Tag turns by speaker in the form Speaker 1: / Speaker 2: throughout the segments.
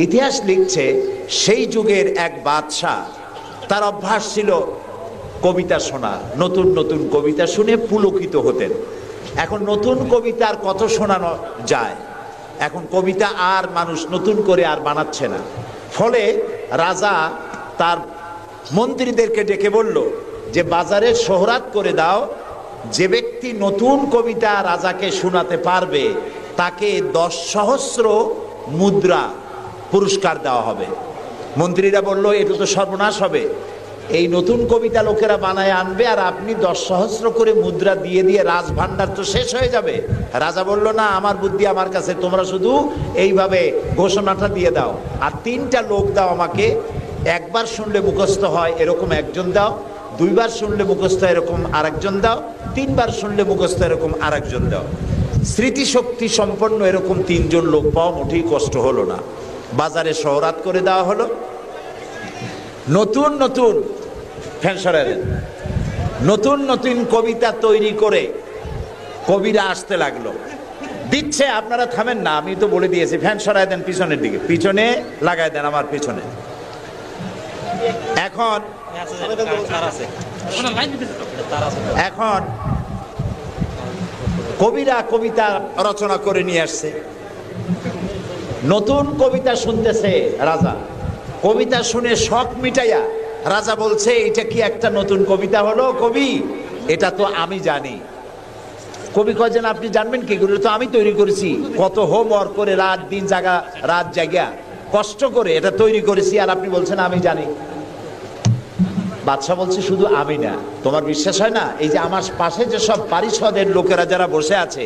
Speaker 1: ইতিহাস লিখছে সেই যুগের এক বাদশাহ, তার অভ্যাস ছিল কবিতা শোনা, নতুন নতুন কবিতা শুনে পুলকিত হতেন। এখন নতুন কবিতা আর কত শোনানো যায়, এখন কবিতা আর মানুষ নতুন করে আর বানাচ্ছে না। ফলে রাজা তার মন্ত্রীদেরকে ডেকে বলল যে বাজারে শোহরাত করে দাও, যে ব্যক্তি নতুন কবিতা রাজাকে শোনাতে পারবে তাকে 10 সহস্র মুদ্রা পুরস্কার দেওয়া হবে। মন্ত্রীরা বলল এটা তো সর্বনাশ হবে, এই নতুন কবিতা লোকেরা বানায় আনবে আর আপনি 10 সহস্র করে মুদ্রা দিয়ে দিয়ে রাজভান্ডার তো শেষ হয়ে যাবে। রাজা বলল না, আমার বুদ্ধি আমার কাছে, তোমরা শুধু এইভাবে ঘোষণাটা দিয়ে দাও আর 3টা লোক দাও আমাকে, একবার শুনলে মুখস্থ হয় এরকম একজন দাও, 2বার শুনলে মুখস্থ এরকম আরেকজন দাও, 3বার শুনলে মুখস্থ এরকম আরেকজন দাও। স্মৃতিশক্তি সম্পন্ন এরকম 3 জন লোক পাওয়া মোটেই কষ্ট হলো না। বাজারে শোহরাত করে দেওয়া হলো। নতুন নতুন নতুন নতুন কবিতা তৈরি করে কবিরা আসতে লাগলো, দিচ্ছে। আপনারা থামেন না, আমি তো বলে দিয়েছি, ফ্যান সরাই দেন পিছনের দিকে, পিছনে লাগাই দেন আমার পিছনে। এখন কবিরা কবিতা রচনা করে নিয়ে আসছে, নতুন কবিতা শুনতেছে রাজা। কবিতা শুনে শখ মিটাইয়া রাজা বলছে এটা কি একটা নতুন কবিতা হলো কবি, এটা তো আমি জানি। কবি কয়েছেন আপনি জানবেন কি করে, তো আমি তৈরি করেছি, কত হোমওয়ার্ক করে রাত জাগা কষ্ট করে এটা তৈরি করেছি, আর আপনি বলছেন আমি জানি। বাদশা বলছে শুধু আমি না, তোমার বিশ্বাস হয় না, এই যে আমার পাশে যে সব পারিষদের লোকেরা যারা বসে আছে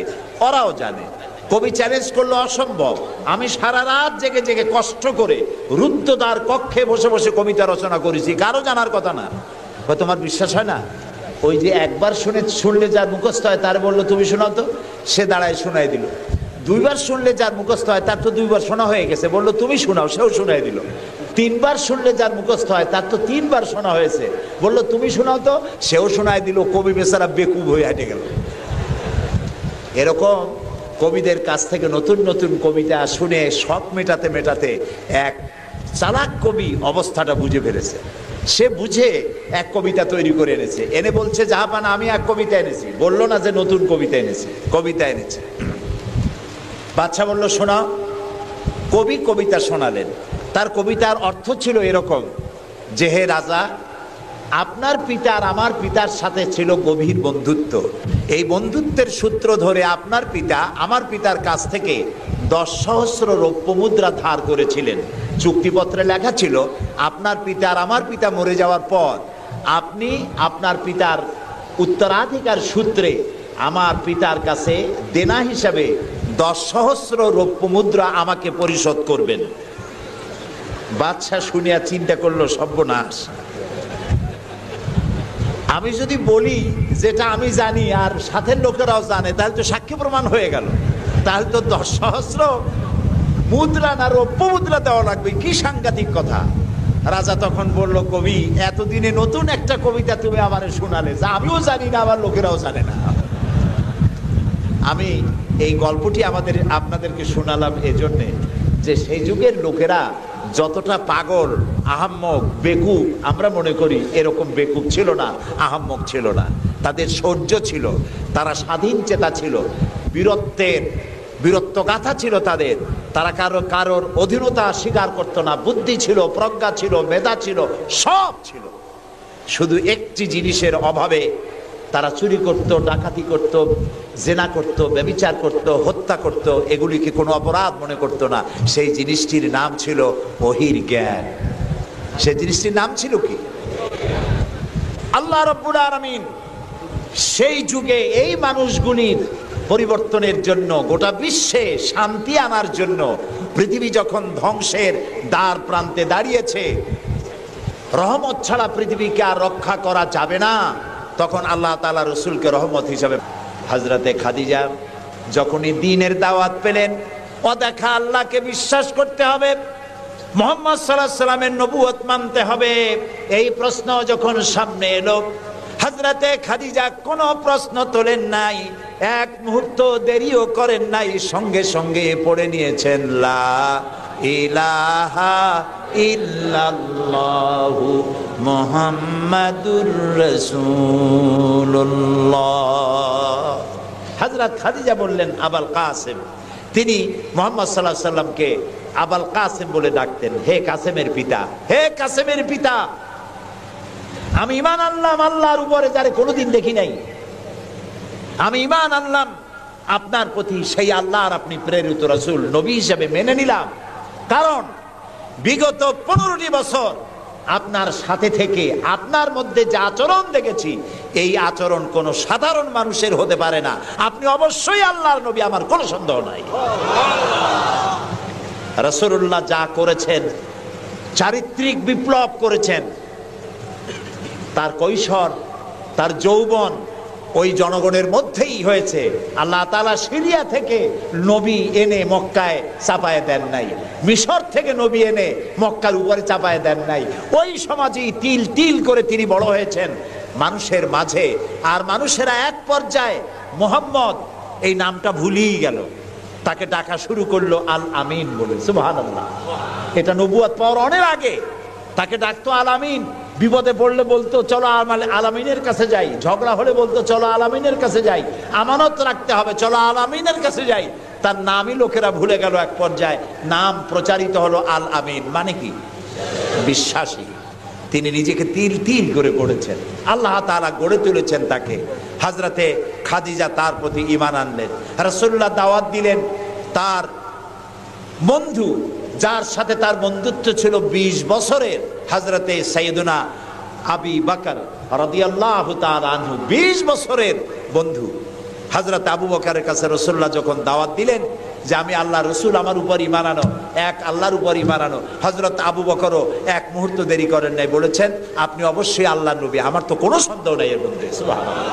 Speaker 1: ওরাও জানে। কবি চ্যালেঞ্জ করলো অসম্ভব, আমি সারা রাত জেগে জেগে কষ্ট করে রুদ্ধদ্বার কক্ষে বসে বসে কবিতা রচনা করেছি, কারো জানার কথা না। তোমার বিশ্বাস হয় না? ওই যে একবার শুনলে যার মুখস্থ হয় তার বললো তুমি শোনাও তো, সে দাঁড়ায় শোনাই দিল। 2বার শুনলে যার মুখস্থ হয় তার তো 2বার শোনা হয়ে গেছে, বললো তুমি শোনাও, সেও শোনাই দিল। 3বার শুনলে যার মুখস্থ হয় তার তো 3বার শোনা হয়েছে, বললো তুমি শোনাও তো, সেও শোনাই দিল। কবি বেচারা বেকুব হয়ে হেঁটে গেল। এরকম কবিদের কাছ থেকে নতুন নতুন কবিতা শুনে শখ মেটাতে মেটাতে এক চালাক কবি অবস্থাটা বুঝে ফেলেছে। সে বুঝে এক কবিতা তৈরি করে এনেছে, এনে বলছে জাহাপানা আমি এক কবিতা এনেছি। বললো না যে নতুন কবিতা এনেছে। বাদশা বলল শোনাও। কবি কবিতা শোনালেন। তার কবিতার অর্থ ছিল এরকম যে হে রাজা, আপনার পিতা আর আমার পিতার সাথে ছিল গভীর বন্ধুত্ব। এই বন্ধুত্বের সূত্র ধরে আপনার পিতা আমার পিতার কাছ থেকে 10 সহস্র রৌপ্য মুদ্রা ধার করেছিলেন। চুক্তিপত্রে লেখা ছিল আপনার পিতা আর আমার পিতা মরে যাওয়ার পর আপনি আপনার পিতার উত্তরাধিকার সূত্রে আমার পিতার কাছে দেনা হিসাবে 10 সহস্র রৌপ্য মুদ্রা আমাকে পরিশোধ করবেন। বাদশা শুনিয়া চিন্তা করলো সর্বনাশ, আমি যদি বলি যেটা আমি জানি আর সাথের লোকেরাও জানে তাহলে তো সাক্ষী প্রমাণ হয়ে গেল, তাহলে তো 10 সহস্র মুদ্রা না রৌপ্য মুদ্রা দেওয়া লাগবে, কি সাংঘাতিক কথা। রাজা তখন বলল কবি এতদিনে নতুন একটা কবিতা তুমি আমার শোনালে, যা আমিও জানি না আমার লোকেরাও জানে না। আমি এই গল্পটি আপনাদেরকে শোনালাম এজন্যে যে সেই যুগের লোকেরা যতটা পাগল, আহাম্মক, বেকুব আমরা মনে করি, এরকম বেকুব ছিল না, আহাম্মক ছিল না। তাদের শৌর্য ছিল, তারা স্বাধীন চেতা ছিল, বীরত্বগাথা ছিল তাদের। তারা কারোর অধীনতা স্বীকার করতো না। বুদ্ধি ছিল, প্রজ্ঞা ছিল, মেধা ছিল, সব ছিল। শুধু একটি জিনিসের অভাবে তারা চুরি করত, ডাকাতি করত, জেনা করত, ব্যভিচার করত, হত্যা করত, এগুলিকে কোনো অপরাধ মনে করত না। সেই জিনিসটির নাম ছিল ওহীর জ্ঞান। সেই জিনিসটির নাম ছিল কি? আল্লাহ রাব্বুল আলামিন সেই যুগে এই মানুষগুলির পরিবর্তনের জন্য, গোটা বিশ্বে শান্তি আনার জন্য, পৃথিবী যখন ধ্বংসের দ্বার প্রান্তে দাঁড়িয়েছে, রহমত ছাড়া পৃথিবীকে আর রক্ষা করা যাবে না, তখন আল্লাহ তাআলা রাসূলকে রহমত হিসাবে হযরতে খাদিজা যখনই দ্বীনের দাওয়াত পেলেন, ও দেখা আল্লাহকে বিশ্বাস করতে হবে, মুহাম্মদ সাল্লাল্লাহু আলাইহি সাল্লামের নবুয়ত মানতে হবে, এই প্রশ্ন যখন সামনে এলো, হযরতে খাদিজা কোনো প্রশ্ন তোলেন নাই, এক মুহূর্ত দেরিও করেন নাই, সঙ্গে সঙ্গে পড়ে নিয়েছেন লা ইলাহা ইল্লাল্লাহু মুহাম্মাদুর রাসূলুল্লাহ। হযরত খাদিজা বললেন আবুল কাসেম, তিনি মুহাম্মদ সাল্লাল্লাহু আলাইহি সাল্লামকে আবুল কাসেম বলে ডাকতেন, হে কাসেমের পিতা, হে কাসেমের পিতা। আমি ঈমান আনলাম আল্লাহর উপরে যারে কোনোদিন দেখি নাই, আমি ঈমান আনলাম আপনার প্রতি, সেই আল্লাহর আপনি প্রেরিত রাসূল নবী হিসেবে মেনে নিলাম। কারণ বিগত 15টি বছর আপনার সাথে থেকে আপনার মধ্যে যে আচরণ দেখেছি, এই আচরণ কোনো সাধারণ মানুষের হতে পারে না। আপনি অবশ্যই আল্লাহর নবী, আমার কোনো সন্দেহ নাই। রাসূলুল্লাহ যা করেছেন, চারিত্রিক বিপ্লব করেছেন, তার কৈশোর, তার যৌবন ওই জনগণের মধ্যেই হয়েছে। আল্লাহ তাআলা সিরিয়া থেকে নবী এনে মক্কায় চাপায় দেন নাই, মিশর থেকে নবী এনে মক্কার উপরে চাপায় দেন নাই। ওই সমাজেই তিল তিল করে তিনি বড় হয়েছেন মানুষের মাঝে। আর মানুষেরা এক পর্যায়ে মুহাম্মদ এই নামটা ভুলেই গেল, তাকে ডাকা শুরু করলো আল আমিন বলে। সুবহানাল্লাহ, এটা নবুয়ত পাওয়ার অনেক আগে তাকে ডাকতো আল আমিন। বিপদে পড়লে বলতো চলো আল আমিনের কাছে যাই, ঝগড়া হলে বলতো চলো আল আমিনের কাছে যাই, আমানত রাখতে হবে চলো আল আমিনের কাছে যাই। তার নামই লোকেরা ভুলে গেল। এক পর্যায়ে নাম প্রচারিত হলো আল আমিন, মানে কি? বিশ্বাসী। তিনি নিজেকে তিল তিল করে গড়েছেন, আল্লাহ তাআলা গড়ে তুলেছেন তাকে। হযরতে খাদিজা তার প্রতি ঈমান আনলেন। রাসূলুল্লাহ দাওয়াত দিলেন তার বন্ধু, যার সাথে তার বন্ধুত্ব ছিল 20 বছরের, হযরতে সাইয়েদুনা আবু বকর রাদিয়াল্লাহু তাআলা আনহু, 20 বছরের বন্ধু। হযরত আবু বকরের কাছে রাসূলুল্লাহ যখন দাওয়াত দিলেন যে আমি আল্লাহ রাসূল, আমার উপর ঈমান আনো, এক আল্লাহর উপর ঈমান আনো, হযরত আবু বকরও এক মুহূর্ত দেরি করেন নাই, বলেছেন আপনি অবশ্যই আল্লাহর নবী, আমার তো কোনো সন্দেহ নাই এর মধ্যে। সুবহানাল্লাহ।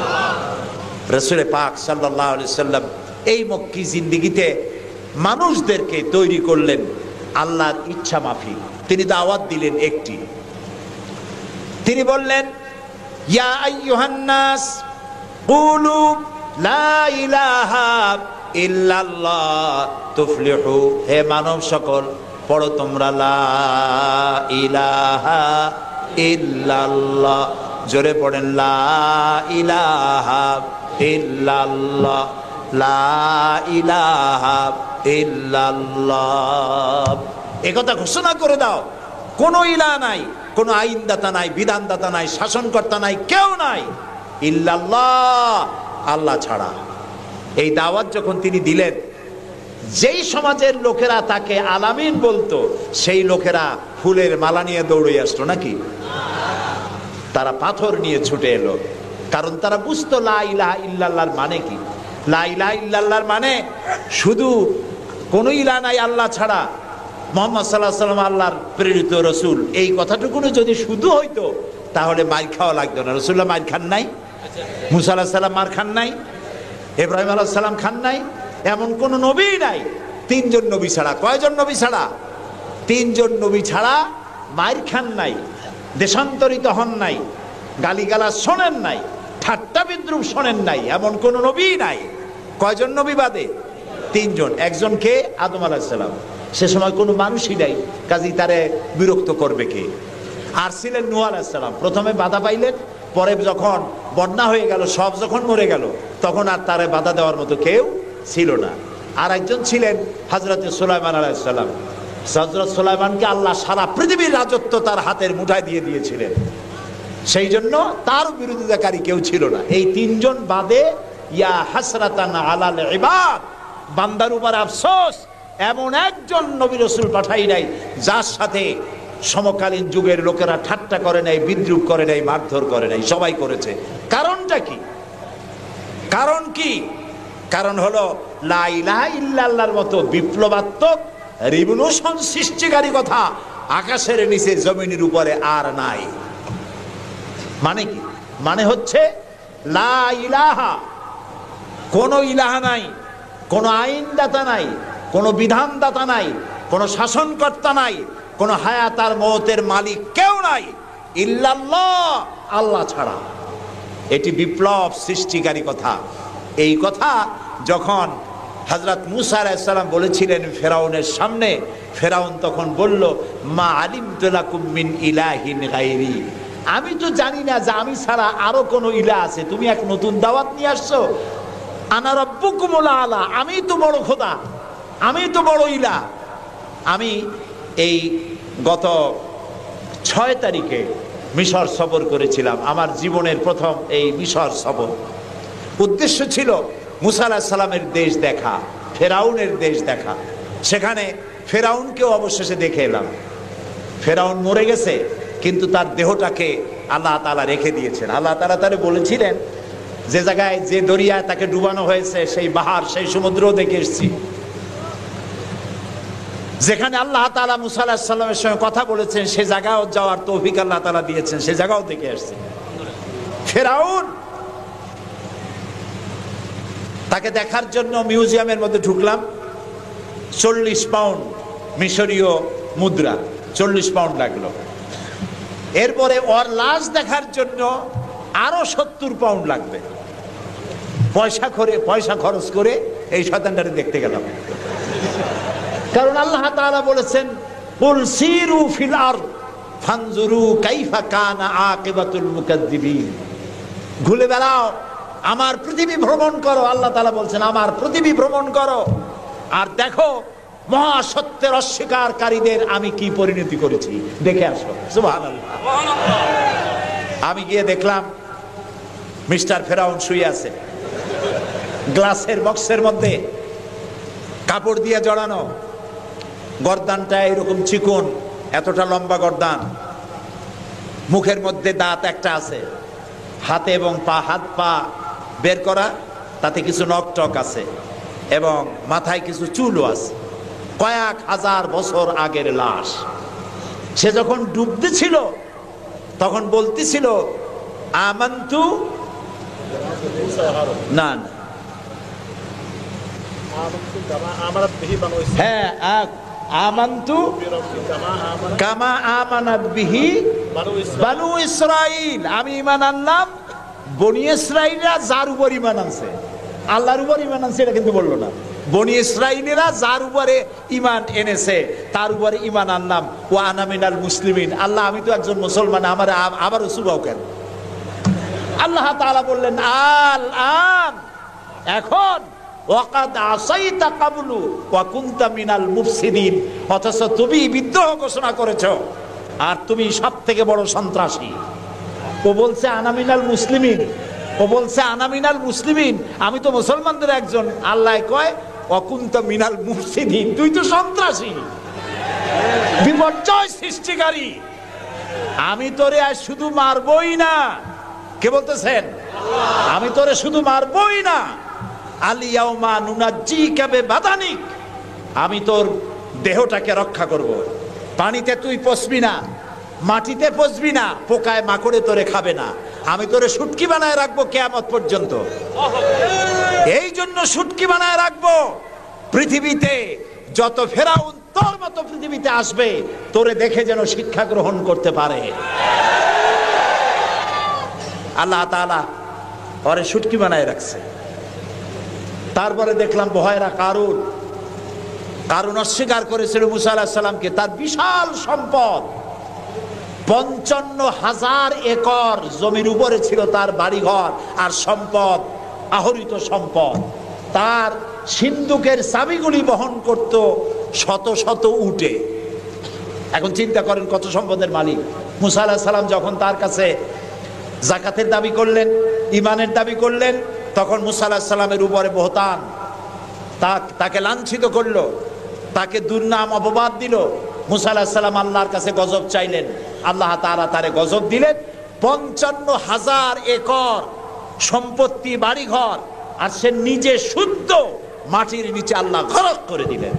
Speaker 1: রাসূল পাক সাল্লাল্লাহু আলাইহি সাল্লাম এই মক্কি জিন্দেগিতে মানুষদেরকে তৈরি করলেন আল্লাহর ইচ্ছা মাফিক। তিনি দাওয়াত দিলেন একটি, তিনি বললেন ইয়া আইয়ুহান নাস কুলু লা ইলাহা ইল্লাল্লাহ তুফলিহু, হে মানব সকল পড়ো তোমরা লা ইলাহা ইল্লাল্লাহ। জোরে পড়েন লা ইলাহা ইল্লাল্লাহ, লা ইলাহা ইল্লাল্লাহ। একথা ঘোষণা করে দাও, কোনো ইলাহ নাই, কোনো আইনদাতা নাই, বিধানদাতা নাই, শাসনকর্তা নাই, কেউ নাই ইল্লাল্লাহ, আল্লাহ ছাড়া। এই দাওয়াত যখন তিনি দিলেন, যেই সমাজের লোকেরা তাকে আলামিন বলতো, সেই লোকেরা ফুলের মালা নিয়ে দৌড়ে আসতো নাকি? তারা পাথর নিয়ে ছুটে এলো, কারণ তারা বুঝতো লা ইলাহা ইল্লাল্লাহর মানে কি। লা ইলাহা ইল্লাল্লাহর মানে শুধু কোনো ইলাহ নাই আল্লাহ ছাড়া, মুহাম্মদ সাল্লাল্লাহু আলাইহি ওয়াসাল্লাম আল্লাহর প্রেরিত রাসূল, এই কথাটুকুনো যদি শুধু হইতো তাহলে মার খাওয়া লাগতো না। রাসূলুল্লাহ মার খান নাই, মুসা আলাইহিস সালাম মার খান নাই, ইব্রাহিম আলাইহিস সালাম খান নাই, এমন কোন নবী নাই। 3 জন নবী ছাড়া, কয়জন নবী ছাড়া? 3 জন নবী ছাড়া মার খান নাই, দেশান্তরিত হন নাই, গালিগালাজ শোনেন নাই, ঠাট্টা বিদ্রুপ শোনেন নাই, এমন কোন নবী নাই। কয়জন নবী বাদে? 3 জন। একজন কে? আদম আলাইহিস সালাম। সে সময় কোনো মানুষই নাই, কাজেই তারে বিরক্ত করবে কে? আর ছিলেন নূহ আলাইহিস সালাম। প্রথমে বাধা পাইলেন, পরে যখন বন্যা হয়ে গেল, সব যখন মরে গেল, তখন আর তারে বাধা দেওয়ার মতো কেউ ছিল না। আর একজন ছিলেন হযরতে সুলাইমান আলাইহিস সালাম। হযরত সুলাইমানকে আল্লাহ সারা পৃথিবীর রাজত্ব তার হাতের মুঠায় দিয়ে দিয়েছিলেন, সেই জন্য তার বিরোধিতাকারী কেউ ছিল না। এই 3 জন বাদে ইয়া হাসরাতান আলাল ইবাদ, বান্দার উপর আফসোস, এমন একজন নবী রাসূল পাঠাই নাই যার সাথে সমকালীন যুগের লোকেরা ঠাট্টা করে নাই, বিদ্রুপ করে নাই, মারধর করে নাই। সবাই করেছে। কারণটা কি? কারণ কি? কারণ হলো লা ইলাহা ইল্লাল্লাহর মতো বিপ্লবাত্মক রিভলিউশন সৃষ্টিকারী কথা আকাশের নিচে জমিনের উপরে আর নাই। মানে কি? মানে হচ্ছে লা ইলাহা, কোনো ইলাহা নাই, কোনো আইনদাতা নাই, কোনো বিধানদাতা নাই, কোনো শাসনকর্তা নাই, কোনো হায়াত আর মওতের মালিক কেউ নাই ইল্লাল্লাহ, আল্লাহ ছাড়া। এটি বিপ্লব সৃষ্টিকারী কথা। এই কথা যখন হযরত মুসা আলাইহিস সালাম বলেছিলেন ফেরাউনের সামনে, ফেরাউন তখন বলল, মা আলিমতু লাকুম মিন ইলাহিন গায়রি, আমি তো জানি না যে আমি ছাড়া আরো কোনো ইলাহ আছে, তুমি এক নতুন দাওয়াত নিয়ে আসছো। আনা রাব্বুকুমুল আলা, আমি তো বড় খোদা, আমি তো বড় ইলাহ। আমি এই গত 6 তারিখে মিশর সফর করেছিলাম, আমার জীবনের প্রথম এই মিশর সফর। উদ্দেশ্য ছিল মুসা আলাইহিস সালামের দেশ দেখা, ফেরাউনের দেশ দেখা। সেখানে ফেরাউনকেও অবশেষে দেখে এলাম। ফেরাউন মরে গেছে, কিন্তু তার দেহটাকে আল্লাহ তাআলা রেখে দিয়েছেন। আল্লাহ তাআলা তারে বলেছিলেন, যে জায়গায় যে দরিয়ায় তাকে ডুবানো হয়েছে সেই বাহার, সেই সমুদ্র দেখে এসেছি। যেখানে আল্লাহ তাআলা মুসা আলাইহিস সালামের সঙ্গে কথা বলেছেন সে জায়গাও যাওয়ার তৌফিক আল্লাহ তাআলা দিয়েছেন, সে জায়গাও দেখে আসছে। ফেরাউন, তাকে দেখার জন্য মিউজিয়ামের মধ্যে ঢুকলাম। 40 পাউন্ড মিশরীয় মুদ্রা, 40 পাউন্ড লাগলো। এরপরে ওর লাশ দেখার জন্য আরো 70 পাউন্ড লাগবে। পয়সা খরচ করে এই শয়তানটারে দেখতে গেলাম। কারণ আল্লাহ তাআলা বলেছেন, কুল সিরু ফিল আরদ ফানজুরু কাইফা কানা আকিবাতুল মুকাজ্জিবিন, ঘুরে বেড়াও, আমার পৃথিবী ভ্রমণ করো। আল্লাহ তাআলা বলছেন, আমার পৃথিবী ভ্রমণ করো আর দেখো মহাসত্যের অস্বীকারীদের আমি কি পরিণতি করেছি, দেখে আসো। সুবহানাল্লাহ। আমি গিয়ে দেখলাম মিস্টার ফেরাউন শুয়ে আছে, গ্লাসের বক্সের মধ্যে কাপড় দিয়ে জড়ানো, গর্দানটা এরকম চিকন, এতটা লম্বা গর্দান, মুখের মধ্যে দাঁত একটা আছে, হাতে এবং পা, হাত পা বের করা, তাতে কিছু নখ টক আছে এবং মাথায় কিছু চুলও আছে। কয়েক হাজার বছর আগের লাশ। সে যখন ডুবতেছিল তখন বলতেছিল, আমান্তু, না হ্যাঁ, আমান্তু কামা আমানাত বিহি বানু ইসরাইল, আমি ঈমান আনলাম বনি ইসরাইলরা যার উপর ঈমান আনছে। আল্লাহর উপর ঈমান আনছে এটা কিন্তু বললো না, বনি ইসরাইলরা যার উপরে ঈমান এনেছে তার উপরে ঈমান আনলাম। ওয়া আনা মিনাল মুসলিমিন, আল্লাহ আমি তো একজন মুসলমান, আমার আবারও সুবাও কেন? আল্লাহ তাআলা বললেন, আল আন, এখন, ওয়াকাদ আসাইতা কাবলু ওয়া কুনতা মিনাল মুফসিদিন, অথচ তুমি বিদ্রোহ ঘোষণা করেছো আর তুমি সবথেকে বড় সন্ত্রাসী। ও বলছে আনা মিনাল মুসলিমিন, ও বলছে আনা মিনাল মুসলিমিন, আমি তো মুসলমানদের একজন। আল্লাহ কয় ওয়া কুনতা মিনাল মুফসিদিন, তুই তো সন্ত্রাসী, বিপর্যয় সৃষ্টিকারী। আমি তোরে আজ শুধু মারবই না, কে বলতেছেন? আমি তোরে শুধু মারবই না, আলিয়াউমা নুনাজ্জিকা বিবাদানিক, আমি তোর দেহটাকে রক্ষা করব। পানিতে তুই পচবি না, মাটিতে পচবি না, পোকায় মাকড়ে তোরে খাবে না, আমি তোরে শুটকি বানায় রাখবো কিয়ামত পর্যন্ত। এই জন্য শুটকি বানায় রাখবো, পৃথিবীতে যত ফেরাউন তোর মতো পৃথিবীতে আসবে তোরে দেখে যেন শিক্ষা গ্রহণ করতে পারে। আল্লাহ তাআলা ওরে শুটকি বানায় রাখছে। তারপরে দেখলাম বহায়রা কারুন, কারুন অস্বীকার করেছিল মুসা আলাইহিস সালামকে। তার বিশাল সম্পদ, 55,000 একর জমির উপরে ছিল তার বাড়িঘর আর সম্পদ, আহরিত সম্পদ। তার সিন্ধুকের চাবিগুলি বহন করত শত শত উটে। এখন চিন্তা করেন কত সম্পদের মালিক। মুসা আলাইহিস সালাম যখন তার কাছে যাকাতের দাবি করলেন, ঈমানের দাবি করলেন, তখন মুসা আলাইহিস সালামের উপরে বহতান, তাকে লাঞ্ছিত করলো, তাকে দুর্নাম অপবাদ দিল। মুসা আলাইহিস সালাম আল্লাহর কাছে গজব চাইলেন, আল্লাহ তাআলা তারে গজব দিলেন। 55,000 একর সম্পত্তি, বাড়িঘর, আর সে নিজে শুদ্ধ মাটির নিচে আল্লাহ গরক করে দিলেন।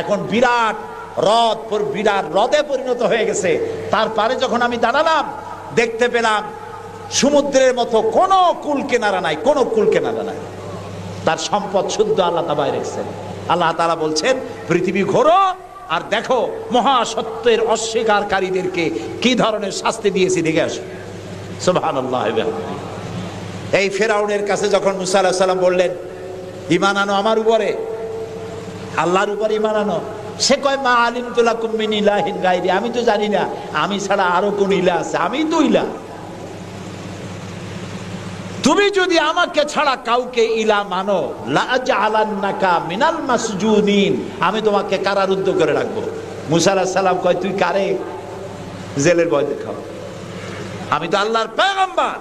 Speaker 1: এখন বিরাট হ্রদে পরিণত হয়ে গেছে। তার পারে যখন আমি দাঁড়ালাম দেখতে পেলাম সমুদ্রের মতো কোনো কুল কিনারা নাই, কোনো কুল কিনারা নাই। তার সম্পদ শুদ্ধ আল্লাহ তাআলা রেখেছেন। আল্লাহ তাআলা বলছেন, পৃথিবী ঘোরো আর দেখো মহাসত্যের অস্বীকারীদেরকে কি ধরনের শাস্তি দিয়েছি, দেখে আসো। সুবহানাল্লাহ। এই ফেরাউনের কাছে যখন মুসা আলাইহিস সালাম বললেন, ঈমান আনো আমার উপরে, আল্লাহর উপর ঈমান আনো। সে কয় মা আলিমতু লাকুম মিন ইলাহিন গায়রি, আমি তো জানি না আমি ছাড়া আরো কোন ইলাহ আছে, আমি তো ইলাহ। তুমি যদি আমাকে ছাড়া কাউকে ইলাহ মানো, লা আজআলান্নাকা মিনাল মাসজুনিন, আমি তোমাকে কারারুদ্ধ করে রাখবো। মুসা আলাইহিস সালাম কয় তুই কারে জেলের ভয় দেখাও? আমি তো আল্লাহর পয়গম্বর,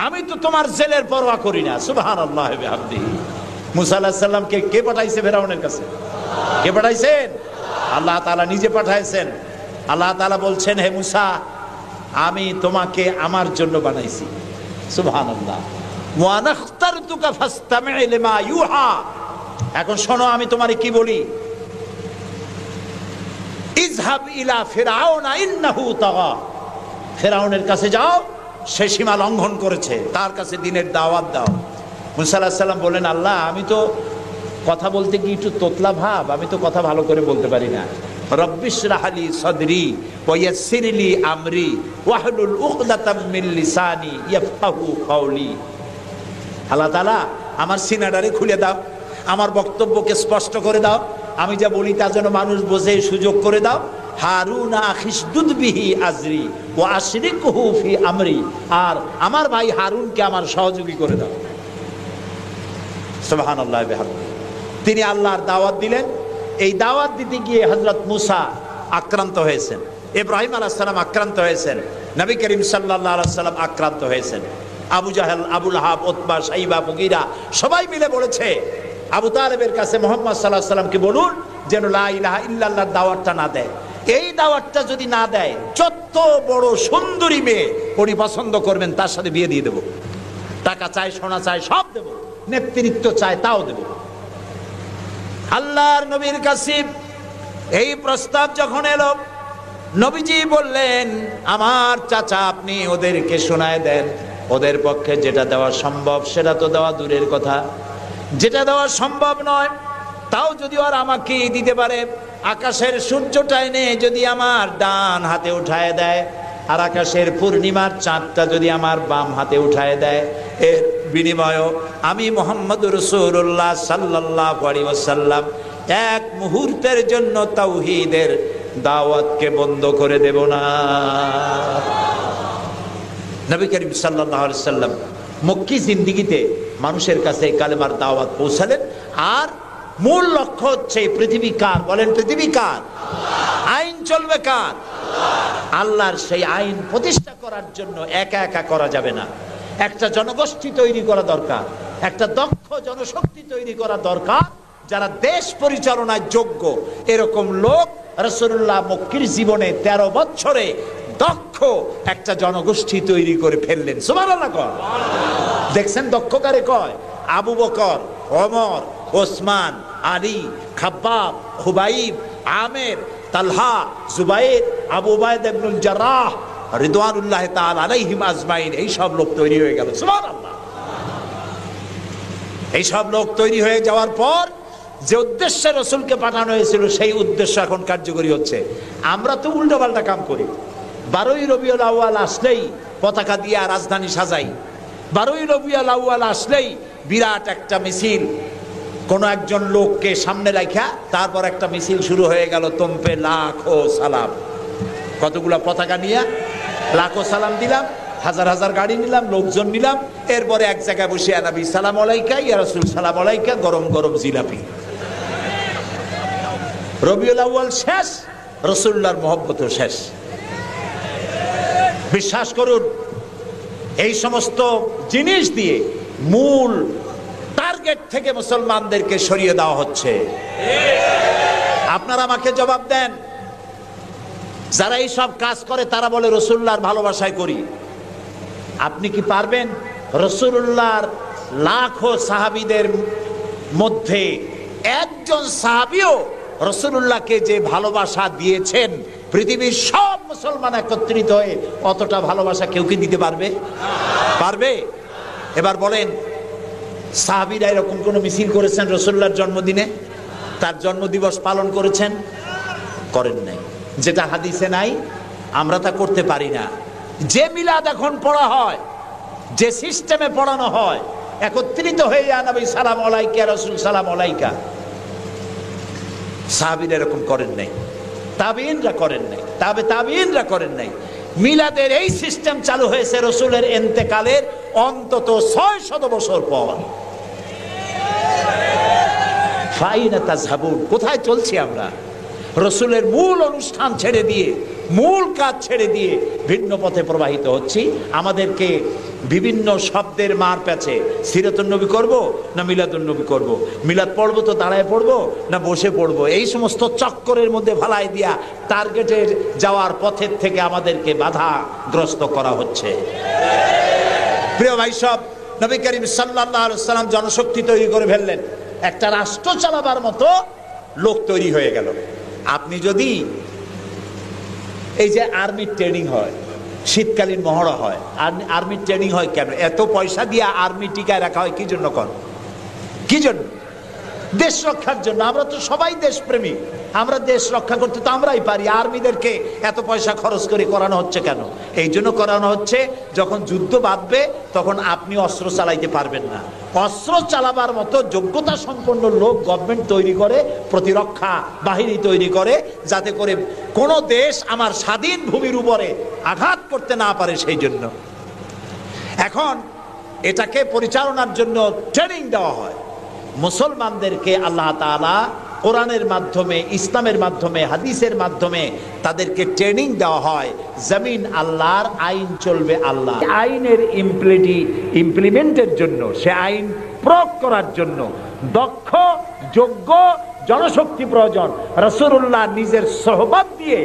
Speaker 1: আমি তো তোমার জেলের পরোয়া করি না। সুবহানাল্লাহি ওয়া বিহামদিহি। মুসা আলাইহিস সালামকে কে পাঠাইছে ফেরাউনের কাছে? কে পাঠাইছেন? আল্লাহ তাআলা নিজে পাঠাইছেন। আল্লাহ তাআলা বলছেন, হে মুসা, আমি তোমাকে আমার জন্য বানাইছি। সুবহানাল্লাহ। ওয়া নাখতারতুকা ফাসতামি' লিমা ইউহা। এখন শোনো আমি তোমারে কি বলি। ইযহাব ইলা ফিরআউনা ইন্নাহু তাগা। ফিরআউনের কাছে যাও, সে সীমা লঙ্ঘন করেছে, তার কাছে দ্বীনের দাওয়াত দাও। মুসা আলাইহিস সালাম বলেন, আল্লাহ আমি তো কথা বলতে কি একটু তোতলা ভাব, আমি তো কথা ভালো করে বলতে পারি না। রব্বিশরাহ লি সাদরি ওয়া ইয়াসসির লি আমরি ওয়াহলুল উকদাতাম মিন লিসানি ইয়াফকাহু কাওলি। আল্লাহ তাআলা আমার সিনাটারে খুলে দাও, আমার বক্তব্যকে স্পষ্ট করে দাও, আমি যা বলি তা যেন মানুষ বোঝে সুযোগ করে দাও। হারুন আখিসদুদ বিহি আজরি ওয়া আশরিকহু ফি আমরি, আর আমার ভাই হারুনকে আমার সহযোগী করে দাও। সুবহানাল্লাহি ওয়া বিহামদিহি। তিনি আল্লাহর দাওয়াত দিলেন। এই দাওয়াত দিতে গিয়ে হযরত মুসা আক্রান্ত হয়েছেন, ইব্রাহিম আলাইহিস সালাম আক্রান্ত হয়েছেন, নবী করিম সাল্লাল্লাহু আলাইহি ওয়াসাল্লাম আক্রান্ত হয়েছেন। আবু জাহেল, আবু লাহাব, উতবা, শাইবা, মুগীরা সবাই মিলে বলেছে আবু তালেবের কাছে মুহাম্মদ সাল্লাল্লাহু আলাইহি ওয়াসাল্লামকে বলুন যেন লা ইলাহা ইল্লাল্লাহর দাওয়াতটা না দেয়। এই দাওয়াতটা যদি না দেয়, যত বড় সুন্দরী মেয়ে উনি পছন্দ করবেন তার সাথে বিয়ে দিয়ে দেব। টাকা চাই, সোনা চাই, সব দেব। নেতৃত্ব চাই, তাও দেব। আল্লাহর নবীর কাছে এই প্রস্তাব যখন এলো, নবীজি বললেন, আমার চাচা আপনি ওদেরকে শোনায় দেন, ওদের পক্ষে যেটা দেওয়া সম্ভব সেটা তো দেওয়া দূরের কথা, যেটা দেওয়া সম্ভব নয় তাও যদি আর আমাকে দিতে পারে, আকাশের সূর্যটা এনে যদি আমার ডান হাতে উঠায় দেয়, আর আকাশের পূর্ণিমার চাঁদটা যদি আমার বাম হাতে উঠায় দেয়, এর বিনিময়ে আমি মুহাম্মদুর রাসূলুল্লাহ সাল্লাল্লাহু আলাইহি ওয়াসাল্লাম এক মুহূর্তের জন্য তাওহীদের দাওয়াতকে বন্ধ করে দেব না। নবী করিম সাল্লাল্লাহু আলাইহি ওয়াসাল্লাম মক্কি জিন্দেগিতে মানুষের কাছে কালেমার দাওয়াত পৌঁছালেন। আর মূল লক্ষ্য হচ্ছে পৃথিবী কার? বলেন, পৃথিবী কার? আইন চলবে কার? আল্লাহর। সেই আইন প্রতিষ্ঠা করার জন্য একা একা করা যাবে না, একটা জনগোষ্ঠী তৈরি করা দরকার, একটা দক্ষ জনশক্তি তৈরি করা দরকার, যারা দেশ পরিচালনায় যোগ্য। এরকম লোক রাসূলুল্লাহ মক্কির জীবনে 13 বছরে দক্ষ একটা জনগোষ্ঠী তৈরি করে ফেললেন। সুবহানাল্লাহ। দেখছেন দক্ষ কারে কয়? আবু বকর, ওমর, ওসমান, আলী, খাব্বাব, খুবাইব, আমের, তালহা, জুবাইর, আবু উবাইদা ইবনুল জাররাহ রিদওয়ানুল্লাহ তাআলা আলাইহিম আজমাইন। এই সব লোক তৈরি হয়ে গেল। সুবহানাল্লাহ। এই সব লোক তৈরি হয়ে যাওয়ার পর যে উদ্দেশ্যে রাসূলকে পাঠানো হয়েছিল সেই উদ্দেশ্য এখন কার্যকরী হচ্ছে। আমরা তো উল্টোপাল্টা কাম করি। 12ই রবিউল আউয়াল আসলেই পতাকা দিয়ে রাজধানী সাজাই। 12ই রবিউল আউয়াল আসলেই বিরাট একটা মিছিল, কোন একজন লোককে সামনে রাখা, তারপর একটা মিছিল শুরু হয়ে গেল। তোমপে লাখো সালাম। কতগুলা পতাকা নিয়ে লাখো সালাম দিলাম, হাজার হাজার গাড়ি নিলাম, লোকজন নিলাম। এরপরে এক জায়গায় বসে নবী সালাম আলাইকা, ইয়া রাসূল সালাম আলাইকা, গরম গরম জিলাপি। রবিউল আউয়াল শেষ, রাসূলুল্লাহর মহব্বতও শেষ। বিশ্বাস করুন, এই সমস্ত জিনিস দিয়ে মূল টার্গেট থেকে মুসলমানদেরকে সরিয়ে দেওয়া হচ্ছে। আপনারা আমাকে জবাব দেন, যারা এই সব কাজ করে তারা বলে রাসূলুল্লাহর ভালোবাসায় করি। আপনি কি পারবেন রাসূলুল্লাহর লাখো সাহাবীদের মধ্যে একজন সাহাবীও রাসূলুল্লাহকে যে ভালোবাসা দিয়েছেন, পৃথিবীর সব মুসলমান একত্রিত হয়ে অতটা ভালোবাসা কেউ কি দিতে পারবে? পারবে? এবার বলেন, সাহাবীরা এরকম কোন মিছিল করেছেন রাসূলুল্লাহর জন্মদিনে? তার জন্মদিবস পালন করেছেন? করেন নাই। যেটা হাদিসে নাই আমরা তা করতে পারি না। যে মিলাদ এখন পড়া হয়, যে সিস্টেমে পড়ানো হয়, একত্রিত হয়ে ইয়া নবী সালাম আলাইকা, ইয়া রাসূল সালাম আলাইকা। সাহাবীরা এরকম করেন নাই, তাবিঈনরা করেন নাই, তাবিঈনরা করেন নাই। মিলাদের এই সিস্টেম চালু হয়েছে রাসূলের ইন্তেকালের অন্তত 600 বছর পর। ফাইনা তাযহাবুন, কোথায় চলছি আমরা? রাসূলের মূল অনুষ্ঠান ছেড়ে দিয়ে, মূল কাজ ছেড়ে দিয়ে ভিন্ন পথে প্রবাহিত হচ্ছি। আমাদেরকে বিভিন্ন শব্দের মার প্যাচে সিরাতুন নবী করব না মিলাদুন নবী করব, মিলাদ পড়বো তো দাঁড়ায় পড়বো না বসে পড়বো, এই সমস্ত চক্করের মধ্যে ভালাই দিয়া টার্গেটের যাওয়ার পথের থেকে আমাদেরকে বাধাগ্রস্ত করা হচ্ছে। প্রিয় ভাই সব, নবী করিম সাল্লাল্লাহু আলাইহি ওয়াসাল্লাম জনশক্তি তৈরি করে ফেললেন, একটা রাষ্ট্র চালাবার মতো লোক তৈরি হয়ে গেল। আপনি যদি এই যে আর্মির ট্রেনিং হয়, শীতকালীন মহড়া হয়, আর্মির ট্রেনিং হয় কেন? এত পয়সা দিয়ে আর্মি টিকায় রাখা হয় কি জন্য? কি জন্য? দেশ রক্ষার জন্য। আমরা তো সবাই দেশপ্রেমী, আমরা দেশ রক্ষা করতে তো আমরাই পারি। আর্মিদেরকে এত পয়সা খরচ করে করানো হচ্ছে কেন? এই জন্য করানো হচ্ছে, যখন যুদ্ধ বাঁধবে তখন আপনি অস্ত্র চালাইতে পারবেন না, অস্ত্র চালাবার মতো যোগ্যতা সম্পন্ন লোক গভর্নমেন্ট তৈরি করে, প্রতিরক্ষা বাহিনী তৈরি করে, যাতে করে কোন দেশ আমার স্বাধীন ভূমির উপরে আঘাত করতে না পারে। সেই জন্য এখন এটাকে পরিচালনার জন্য ট্রেনিং দেওয়া হয়। মুসলমানদেরকে আল্লাহ তাআলা কোরআনের মাধ্যমে, ইসলামের মাধ্যমে, হাদিসের মাধ্যমে তাদেরকে ট্রেনিং দেওয়া হয়। জমিন আল্লাহর, আইন চলবে আল্লাহ। আইনের ইমপ্লিমেন্টের জন্য, সে আইন প্রয়োগ করার জন্য দক্ষ যোগ্য জনশক্তি প্রয়োজন। রাসূলুল্লাহ নিজের সোহবত দিয়ে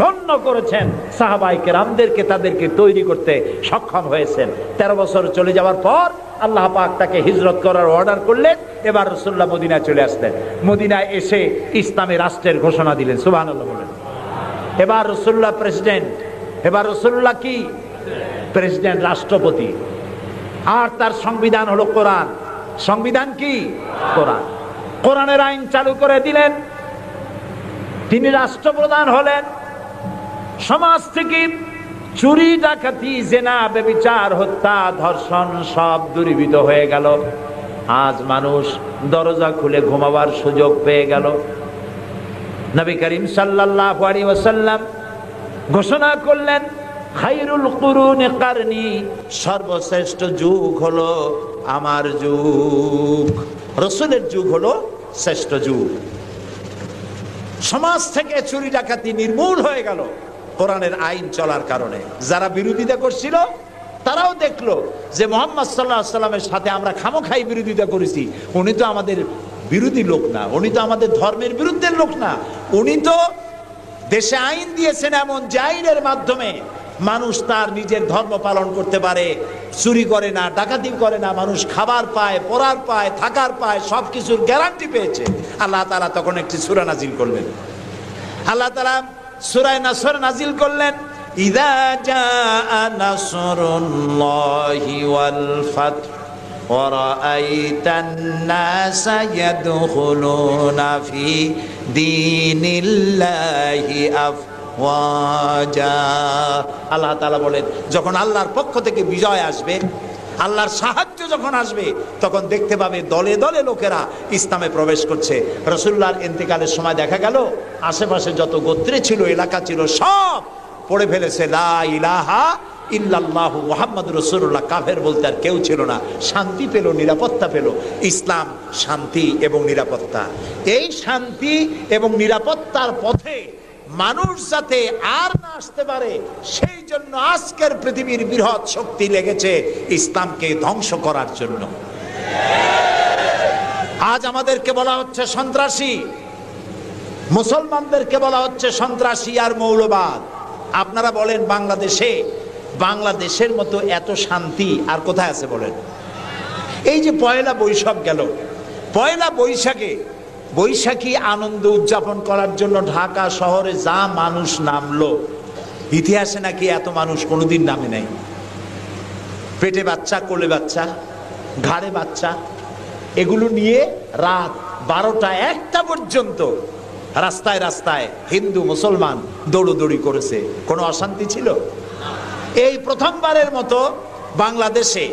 Speaker 1: ধন্য করেছেন সাহাবায়ে কেরামদেরকে, তাদেরকে তৈরি করতে সক্ষম হয়েছেন। 13 বছর চলে যাওয়ার পর আল্লাহ পাক তাকে হিজরত করার অর্ডার করলেন। এবার রাসূলুল্লাহ মদিনায় চলে আসলেন। মদিনায় এসে ইসলামী রাষ্ট্রের ঘোষণা দিলেন। সুবহানাল্লাহ বলেন। এবার রাসূলুল্লাহ প্রেসিডেন্ট, এবার রাসূলুল্লাহ কি প্রেসিডেন্ট, রাষ্ট্রপতি। আর তার সংবিধান হলো কোরআন। সংবিধান কি? কোরআন। কোরআনের আইন চালু করে দিলেন। তিনি রাষ্ট্রপ্রধান হলেন। সমাজ থেকে চুরি, ডাকাতি, জেনা, ব্যভিচার, হত্যা, ধর্ষণ সব দূরীভূত হয়ে গেল। আজ মানুষ দরজা খুলে ঘুমাবার সুযোগ পেয়ে গেল। নবী করিম সাল্লাল্লাহু আলাইহি ওয়াসাল্লাম ঘোষণা করলেন, খায়রুল কুরুনি কারনি, সর্বশ্রেষ্ঠ যুগ হলো আমার যুগ। রাসূলের যুগ হলো শ্রেষ্ঠ যুগ। সমাজ থেকে চুরি ডাকাতি নির্মূল হয়ে গেল কোরআনের আইন চলার কারণে। যারা বিরোধিতা করছিল তারাও দেখলো যে মুহাম্মদ সাল্লাল্লাহু আলাইহি ওয়াসাল্লামের সাথে আমরা খামোখাই বিরোধিতা করেছি, উনি তো আমাদের বিরোধী লোক না, উনি তো আমাদের ধর্মের বিরুদ্ধের লোক না, উনি তো দেশে আইন দিয়েছেন এমন যে আইনের মাধ্যমে মানুষ তার নিজের ধর্ম পালন করতে পারে, চুরি করে না, ডাকাতি করে না, মানুষ খাবার পায়, পরার পায়, থাকার পায়, সবকিছুর গ্যারান্টি পেয়েছে। আল্লাহ তাআলা তখন একটি সূরা নাজিল করলেন। আল্লাহ তাআলা সূরা নাসর নাজিল করলেন, ইযা জাআ নাসরুল্লাহি ওয়াল ফাত ওয়া রাআইতান নাসা ইয়াদখুলুনা ফি দীনিল্লাহি আফওয়াজা। আল্লাহ তাআলা বলেন, যখন আল্লাহর পক্ষ থেকে বিজয় আসবে, আল্লাহর সাহায্য যখন আসবে, তখন দেখতে পাবে দলে দলে লোকেরা ইসলামে প্রবেশ করছে। রাসূলুল্লাহর ইন্তেকালের সময় দেখা গেল আশেপাশে যত গোত্রে ছিল, এলাকা ছিল, সব পড়ে ফেলেছে লা ইলাহা ইল্লাল্লাহু মুহাম্মাদুর রাসূলুল্লাহ। কাফের বলতে আর কেউ ছিল না। শান্তি পেল, নিরাপত্তা পেল। ইসলাম শান্তি এবং নিরাপত্তা। এই শান্তি এবং নিরাপত্তার পথে মানুষ যাতে আর না আসতে পারে, সেই জন্য আজকের পৃথিবীর বৃহৎ শক্তি লেগেছে ইসলামকে ধ্বংস করার জন্য। আজ আমাদেরকে বলা হচ্ছে সন্ত্রাসী, মুসলমানদেরকে বলা হচ্ছে সন্ত্রাসী আর মৌলবাদ। আপনারা বলেন বাংলাদেশের মতো এত শান্তি আর কোথায় আছে বলেন? এই যে পয়লা বৈশাখ গেল, পয়লা বৈশাখী আনন্দ উদযাপন করার জন্য ঢাকা শহরে যা মানুষ নামলো, ইতিহাসে নাকি এত মানুষ কোনোদিন নামে নাই। পেটে বাচ্চা, কোলে বাচ্চা, ঘাড়ে বাচ্চা, এগুলো নিয়ে রাত 12টা 1টা পর্যন্ত রাস্তায় রাস্তায় হিন্দু মুসলমান দৌড়দৌড়ি করেছে। কোনো অশান্তি ছিল? এই প্রথমবারের মতো বাংলাদেশে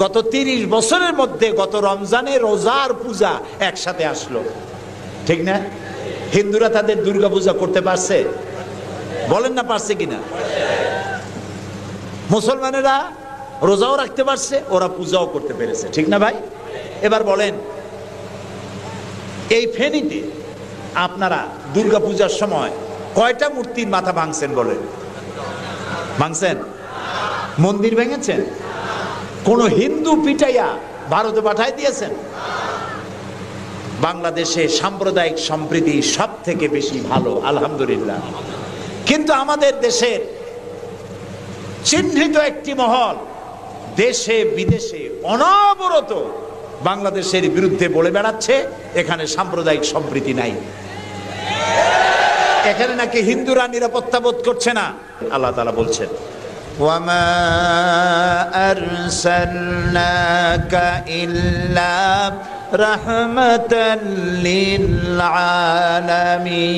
Speaker 1: গত 30 বছরের মধ্যে গত রমজানে রোজার পূজা একসাথে আসলো, ঠিক না? হিন্দুরা তাদের দুর্গা পূজা করতে পারছে? বলেন না পারছে কিনা? মুসলমানেরা রোজাও রাখতে পারছে, ওরা পূজাও করতে পেরেছে, ঠিক না ভাই? এবার বলেন, এই ফেনীতে আপনারা দুর্গা পূজার সময় কয়টা মূর্তির মাথা ভাঙছেন বলেন? ভাঙছেন? মন্দির ভেঙেছেন? কোন হিন্দু পিটাইয়া ভারতে পাঠাই দিয়েছেন? বাংলাদেশে সাম্প্রদায়িক সম্প্রীতি সব থেকে বেশি ভালো, আলহামদুলিল্লাহ। কিন্তু আমাদের দেশের চিহ্নিত একটি মহল দেশে বিদেশে অনবরত বাংলাদেশের বিরুদ্ধে বলে বেড়াচ্ছে এখানে সাম্প্রদায়িক সম্প্রীতি নাই, এখানে নাকি হিন্দুরা নিরাপত্তা বোধ করছে না। আল্লাহ তাআলা বলছেন, ওয়ামা আরসালনাকা ইল্লা রাহমাতাল লিল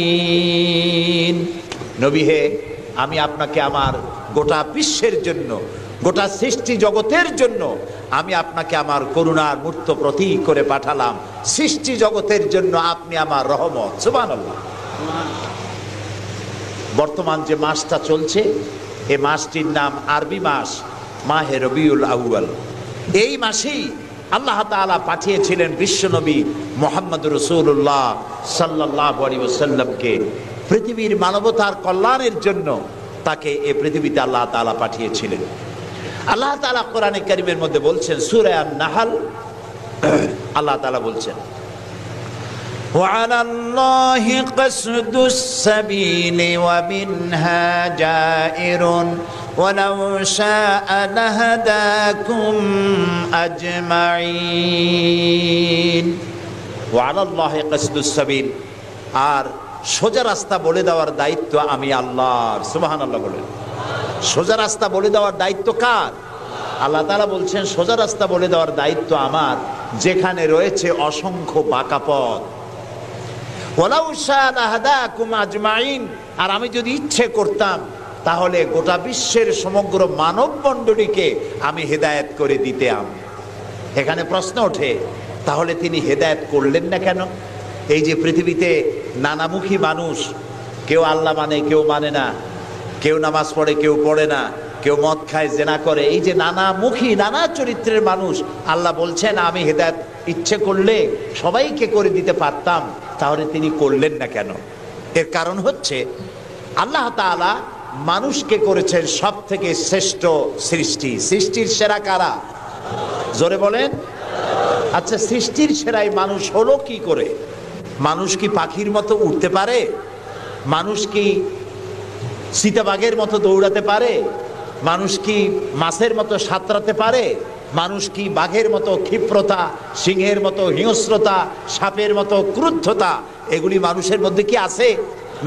Speaker 1: আলামিন। নবী হে, আমি আপনাকে আমার গোটা বিশ্বের জন্য, গোটা সৃষ্টি জগতের জন্য আমি আপনাকে আমার করুণার মূর্ত প্রতীক করে পাঠালাম। সৃষ্টি জগতের জন্য আপনি আমার রহমত। সুবহানাল্লাহ। বর্তমান যে মাসটা চলছে, এই মাসটির নাম আরবি মাস মাহে রবিউল আউয়াল। এই মাসেই আল্লাহ তাআলা পাঠিয়েছিলেন বিশ্বনবী মুহাম্মদুর রাসূলুল্লাহ সাল্লাল্লাহু আলাইহি ওয়াসাল্লামকে পৃথিবীর মানবতার কল্যাণের জন্য। তাকে এই পৃথিবীতে আল্লাহ তাআলা পাঠিয়েছিলেন। আল্লাহ তাআলা কোরআনে কারীমের মধ্যে বলছেন, সূরা আন-নাহল, আল্লাহ তাআলা বলছেন, وعلى الله قصد السبيل ومنها جائر ولو شاء لهداكم أجمعين وعلى الله قصد السبيل। আর সোজা রাস্তা বলে দেওয়ার দায়িত্ব আমি আল্লাহর। সুবহানাল্লাহ বলেন। সোজা রাস্তা বলে দেওয়ার দায়িত্ব কার? আল্লাহ তাআলা বলছেন সোজা রাস্তা বলে দেওয়ার দায়িত্ব আমার, যেখানে রয়েছে অসংখ্য বাঁকা পথ। ওয়ালাউ শাআ লাহাদাকুম আজমাইন। আর আমি যদি ইচ্ছে করতাম তাহলে গোটা বিশ্বের সমগ্র মানব মণ্ডলীকে আমি হেদায়েত করে দিতাম। এখানে প্রশ্ন ওঠে, তাহলে তিনি হেদায়েত করলেন না কেন? এই যে পৃথিবীতে নানামুখী মানুষ, কেউ আল্লাহ মানে, কেউ মানে না, কেউ নামাজ পড়ে, কেউ পড়ে না, কেউ মদ খায়, জেনা করে, এই যে নানামুখী নানা চরিত্রের মানুষ, আল্লাহ বলছেন আমি হেদায়েত ইচ্ছে করলে সবাইকে করে দিতে পারতাম, তাহলে তিনি করলেন না কেন? এর কারণ হচ্ছে আল্লাহ তাআলা মানুষকে করেছেন সব থেকে শ্রেষ্ঠ সৃষ্টি। সৃষ্টির সেরা কারা? জোরে বলেন। আচ্ছা, সৃষ্টির সেরাই মানুষ হলো কি করে? মানুষ কি পাখির মতো উঠতে পারে? মানুষ কি চিতাবাঘের মতো দৌড়াতে পারে? মানুষ কি মাছের মতো সাঁতরাতে পারে? মানুষ কি বাঘের মতো ক্ষিপ্রতা, সিংহের মতো হিংস্রতা, সাপের মতো ক্রুদ্ধতা এগুলি মানুষের মধ্যে কি আছে?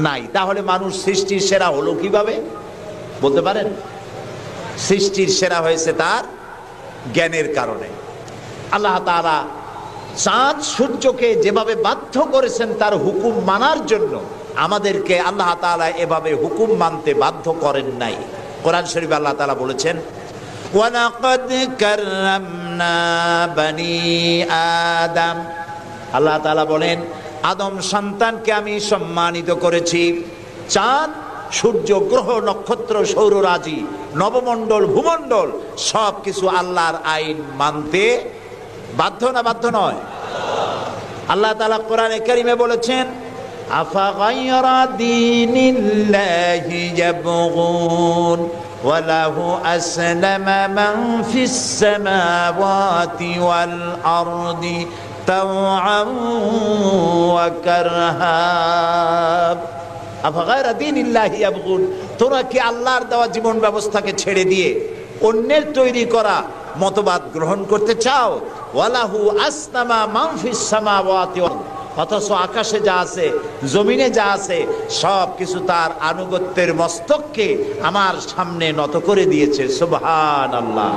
Speaker 1: নাই। তাহলে মানুষ সৃষ্টির সেরা হলো কিভাবে বলতে পারেন? সৃষ্টির সেরা হয়েছে তার জ্ঞানের কারণে। আল্লাহ তাআলা চাঁদ সূর্যকে যেভাবে বাধ্য করেছেন তার হুকুম মানার জন্য, আমাদেরকে আল্লাহ তাআলা এভাবে হুকুম মানতে বাধ্য করেন নাই। কোরআন শরীফে আল্লাহ তাআলা বলেছেন, ওয়ালাকাদ কাররামনা বানি আদম। আল্লাহ তাআলা বলেন, আদম সন্তানকে আমি সম্মানিত করেছি। চাঁদ, সূর্য, গ্রহ, নক্ষত্র, সৌররাজি, নবমণ্ডল, ভূমণ্ডল সব কিছু আল্লাহর আইন মানতে বাধ্য না বাধ্য নয়? আল্লাহ তাআলা কোরআনে কারীমে বলেছেন, আফাগায়রা দীনিল্লাহি ইয়াবগুন ওয়ালাহু আসলামা মান ফিস সামাওয়াতি ওয়াল আরদি তাওআন ওয়া কারহা। আফাগায়রা দীনিল্লাহি ইয়াবগুন, তোমরা কি আল্লাহর দেওয়া জীবন ব্যবস্থাকে ছেড়ে দিয়ে অন্যের তৈরি করা মতবাদ গ্রহণ করতে চাও? ওয়ালাহু আসলামা মান ফিস সামাওয়াতি ওয়াল, অথচ আকাশে যা আছে, জমিনে যা আছে সব কিছু তার আনুগত্যের মস্তককে আমার সামনে নত করে দিয়েছে। সুবহানাল্লাহ।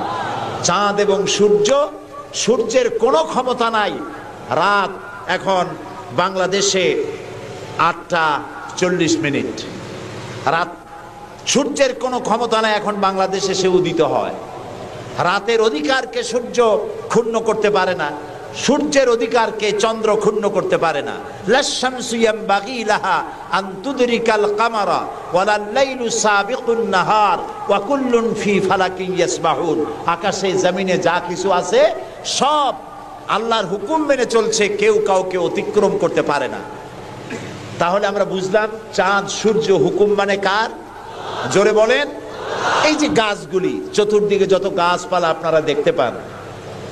Speaker 1: চাঁদ এবং সূর্য, সূর্যের কোনো ক্ষমতা নাই। রাত এখন বাংলাদেশে 8:40, রাত। সূর্যের কোনো ক্ষমতা নাই এখন বাংলাদেশে সে উদিত হয়। রাতের অধিকারকে সূর্য ক্ষুণ্ণ করতে পারে না, সূর্যের অধিকারকে চন্দ্র ক্ষুণ্ণ করতে পারে না। লাশ-শামসু ইয়ামবাগি লাহা আন তুদরিকাল কামারা ওয়ালাল লাইলু সাবিকুন নাহার ওয়া কুল্লুন ফি ফালাকিন ইয়াসবাহুন। আকাশে জমিনে যা কিছু আছে সব আল্লাহর হুকুম মেনে চলছে, কেউ কাউকে অতিক্রম করতে পারে না। তাহলে আমরা বুঝলাম চাঁদ সূর্য হুকুম মানে কার? জোরে বলেন। এই যে গাছগুলি, চতুর্দিকে যত গাছপালা আপনারা দেখতে পান,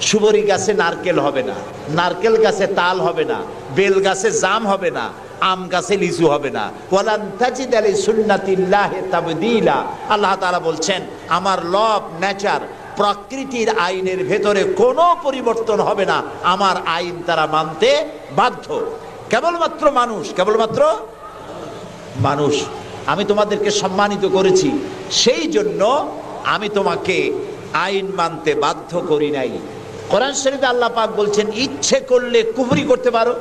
Speaker 1: সুবরি গাছে নারকেল হবে না, নারকেল গাছে তাল হবে না, বেল গাছে জাম হবে না, আম গাছে লিচু হবে না। ওয়ালান তাজিদা লিসুন্নাতিল্লাহি তাবদীলা। আল্লাহ তাআলা বলছেন আমার লব নেচার, প্রকৃতির আইনের ভেতরে কোনো পরিবর্তন হবে না, আমার আইন তারা মানতে বাধ্য। কেবলমাত্র মানুষ, কেবলমাত্র মানুষ। আমি তোমাদেরকে সম্মানিত করেছি, সেই জন্য আমি তোমাকে আইন মানতে বাধ্য করি নাই। কোরআন শরীফে আল্লাহ পাক বলছেন ইচ্ছে করলে কুফরি করতে পারো,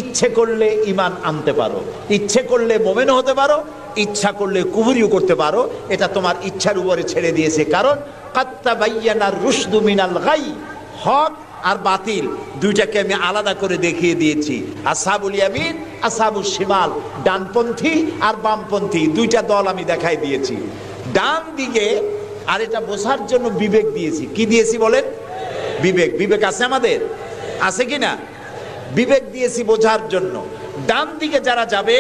Speaker 1: ইচ্ছে করলে ঈমান আনতে পারো, ইচ্ছে করলে মুমিন হতে পারো, ইচ্ছা করলে কুফরিও করতে পারো। এটা তোমার ইচ্ছার উপরে ছেড়ে দিয়েছে। কারণ কাদ তাবায়্যানার রুশদু মিনাল গাই, হক আর বাতিল দুইটাকে আমি আলাদা করে দেখিয়ে দিয়েছি। আসহাবুল ইয়ামিন, আসহাবুশ শিমাল, ডানপন্থী আর বামপন্থী দুইটা দল আমি দেখাই দিয়েছি। ডান দিকে, আর এটা বোঝার জন্য বিবেক দিয়েছি। কি দিয়েছি বলেন? বিবেক। বিবেক আছে আমাদের? আছে কিনা? বিবেক দিয়েছি বোঝার জন্য। ডান দিকে যারা যাবে,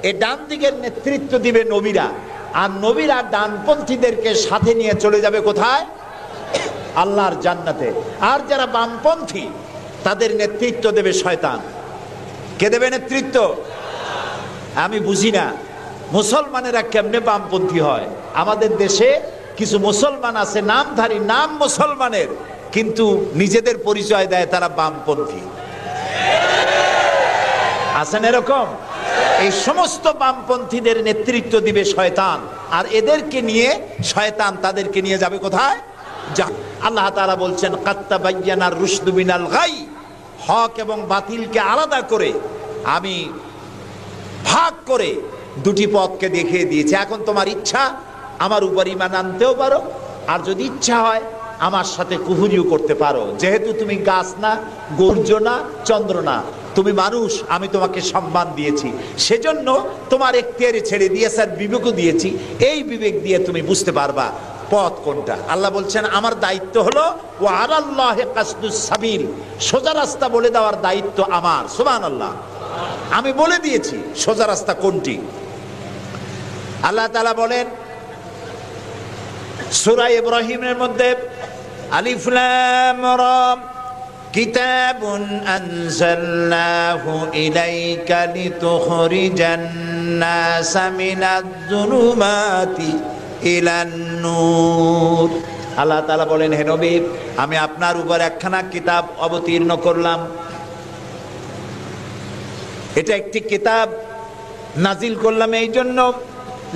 Speaker 1: এই ডান দিকের নেতৃত্ব দিবে নবীরা, আর নবীরা ডানপন্থীদেরকে সাথে নিয়ে চলে যাবে কোথায়? আল্লাহর জান্নাতে। আর যারা বামপন্থী তাদের নেতৃত্ব দেবে শয়তান। কে দেবে নেতৃত্ব? আমি বুঝি না মুসলমানেরা কেমনে বামপন্থী হয়। আমাদের দেশে কিছু মুসলমান আছে নামধারী, নাম মুসলমানের, কিন্তু নিজেদের পরিচয় দেয় তারা বামপন্থী। আছেন এরকম? এই সমস্ত বামপন্থীদের নেতৃত্ব দিবে শয়তান, আর এদেরকে নিয়ে শয়তান তাদেরকে নিয়ে যাবে কোথায়? আল্লাহ তাআলা বলছেন কাদ তাবায়্যানার রুশদু মিনাল গাই, হক এবং বাতিলকে আলাদা করে আমি ভাগ করে দুটি পথকে দেখিয়ে দিয়েছি। এখন তোমার ইচ্ছা আমার উপর ঈমান আনতেও পারো, আর যদি ইচ্ছা হয় আমার সাথে কুফরিও করতে পারো। যেহেতু তুমি গাছ না, সূর্য না, চন্দ্র না, তুমি মানুষ, আমি তোমাকে সম্মান দিয়েছি, সেজন্য তোমার এখতিয়ারে ছেড়ে দিয়েছি আর বিবেকও দিয়েছি। এই বিবেক দিয়ে তুমি বুঝতে পারবা পথ কোনটা। আল্লাহ বলছেন আমার দায়িত্ব হলো ওয়া আলাল্লাহি কাসদুস সাবিল, সোজা রাস্তা বলে দেওয়ার দায়িত্ব আমার। সুবহানাল্লাহ। আমি বলে দিয়েছি সোজা রাস্তা কোনটি। আল্লাহ তাআলা বলেন সূরা ইব্রাহিমের মধ্যে আলিফ লাম রা কিতাবুন আনজালনাহু ইলাইকা লিতুখরিজান নাসা মিনাজ-জুলুমাতি ইলান নূর। আল্লাহ তাআলা বলেন হে নবী, আমি আপনার উপর একখানা কিতাব অবতীর্ণ করলাম। এটা একটি কিতাব নাজিল করলাম এই জন্য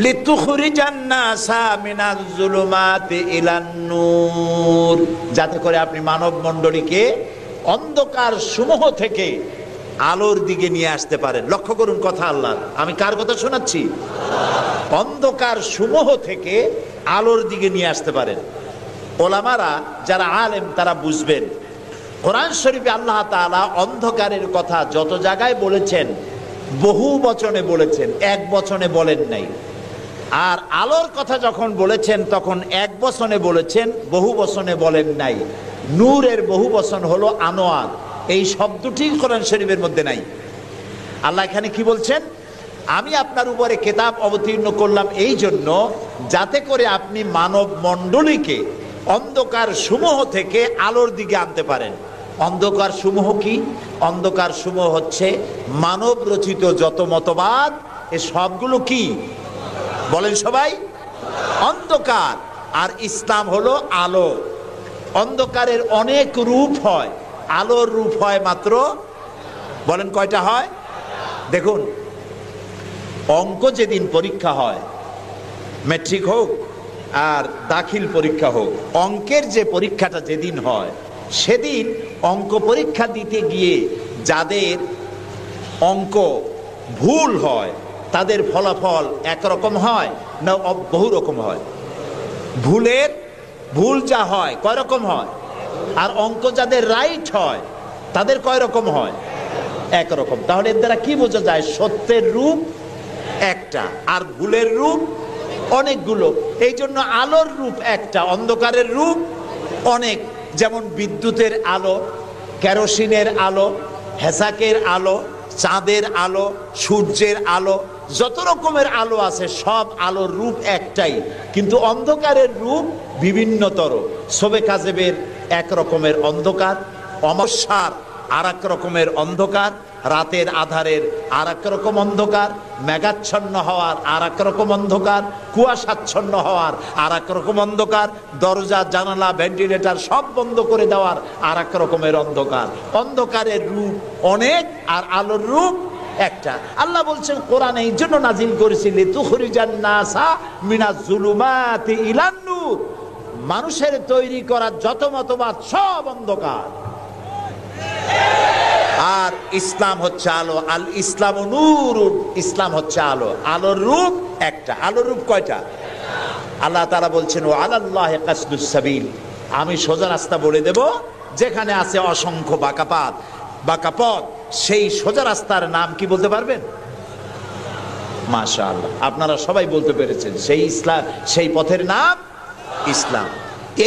Speaker 1: লিতুখরিজান নাসা মিনাজ-জুলুমাতি ইলান নূর, যাতে করে আপনি মানব মণ্ডলীকে অন্ধকার সমূহ থেকে আলোর দিকে নিয়ে আসতে পারেন। লক্ষ্য করুন কথা আল্লাহর, আমি কার কথা শোনাচ্ছি? অন্ধকার সমূহ থেকে আলোর দিকে নিয়ে আসতে পারেন। ওলামারা যারা আলেম তারা বুঝবেন, কোরআন শরীফে আল্লাহ তাআলা অন্ধকারের কথা যত জায়গায় বলেছেন বহু বচনে বলেছেন, এক বচনে বলেন নাই। আর আলোর কথা যখন বলেছেন তখন এক বচনে বলেছেন, বহু বচনে বলেন নাই। নূরের বহু বচন হলো আনোয়ার, এই শব্দটি কোরআন শরীফের মধ্যে নাই। আল্লাহ এখানে কি বলছেন? আমি আপনার উপরে কিতাব অবতীর্ণ করলাম এই জন্য যাতে করে আপনি মানব মণ্ডলীকে অন্ধকার সমূহ থেকে আলোর দিকে আনতে পারেন। অন্ধকার সমূহ কি? অন্ধকার সমূহ হচ্ছে মানব রচিত যত মতবাদ, এ সবগুলো কি বলেন সবাই? অন্ধকার। আর ইসলাম হলো আলো। অন্ধকারের অনেক রূপ হয়, আলোর রূপ হয় মাত্র, বলেন কয়টা হয়? দেখুন, অঙ্ক যেদিন পরীক্ষা হয়, ম্যাট্রিক হোক আর দাখিল পরীক্ষা হোক, অঙ্কের যে পরীক্ষাটা যেদিন হয় সেদিন অঙ্ক পরীক্ষা দিতে গিয়ে যাদের অঙ্ক ভুল হয় তাদের ফলাফল একরকম হয় না বহু রকম হয়? ভুলের ভুল যা হয় কয় রকম হয়, আর অঙ্ক যাদের রাইট হয় তাদের কয় রকম হয়, একরকম। তাহলে এর দ্বারা কি বোঝা যায়, সত্যের রূপ একটা আর ভুলের রূপ অনেকগুলো। এই জন্য আলোর রূপ একটা, অন্ধকারের রূপ অনেক। যেমন বিদ্যুতের আলো, কেরোসিনের আলো, হেসাকের আলো, চাঁদের আলো, সূর্যের আলো, যত রকমের আলো আছে সব আলোর রূপ একটাই, কিন্তু অন্ধকারের রূপ বিভিন্নতর। শবে কাজেবের এক রকমের অন্ধকার, অমাবস্যার আর এক রকমের অন্ধকার, রাতের আধারের আর এক রকম অন্ধকার, মেঘাচ্ছন্ন হওয়ার আর এক রকম অন্ধকার, কুয়াশাচ্ছন্ন হওয়ার আর এক রকম অন্ধকার, দরজা জানালা ভেন্টিলেটর সব বন্ধ করে দেওয়ার আর এক রকমের অন্ধকার। অন্ধকারের রূপ অনেক আর আলোর রূপ একটা। আল্লাহ বলছেন কোরআন এই জন্য নাজিল করেছি লিতুখরিজান নাসা মিনাজ জুলুমাতি ইলান নূর, মানুষের তৈরি করা যত মতবাদ সব অন্ধকার, আর ইসলাম হচ্ছে আলো। আল ইসলাম নূর, ইসলাম হচ্ছে আলো। আলোর রূপ একটা। আলোর রূপ কয়টা? আল্লাহ তাআলা বলছেন ওয়া আলাল্লাহি কাসদুস সাবিল, আমি সোজা রাস্তা বলে দেব, যেখানে আছে অসংখ্য বাঁকা পথ, সেই সোজা রাস্তার নাম কি বলতে পারবেন? মাশাআল্লাহ, আপনারা সবাই বলতে পেরেছেন। সেই ইসলাম, সেই পথের নাম ইসলাম।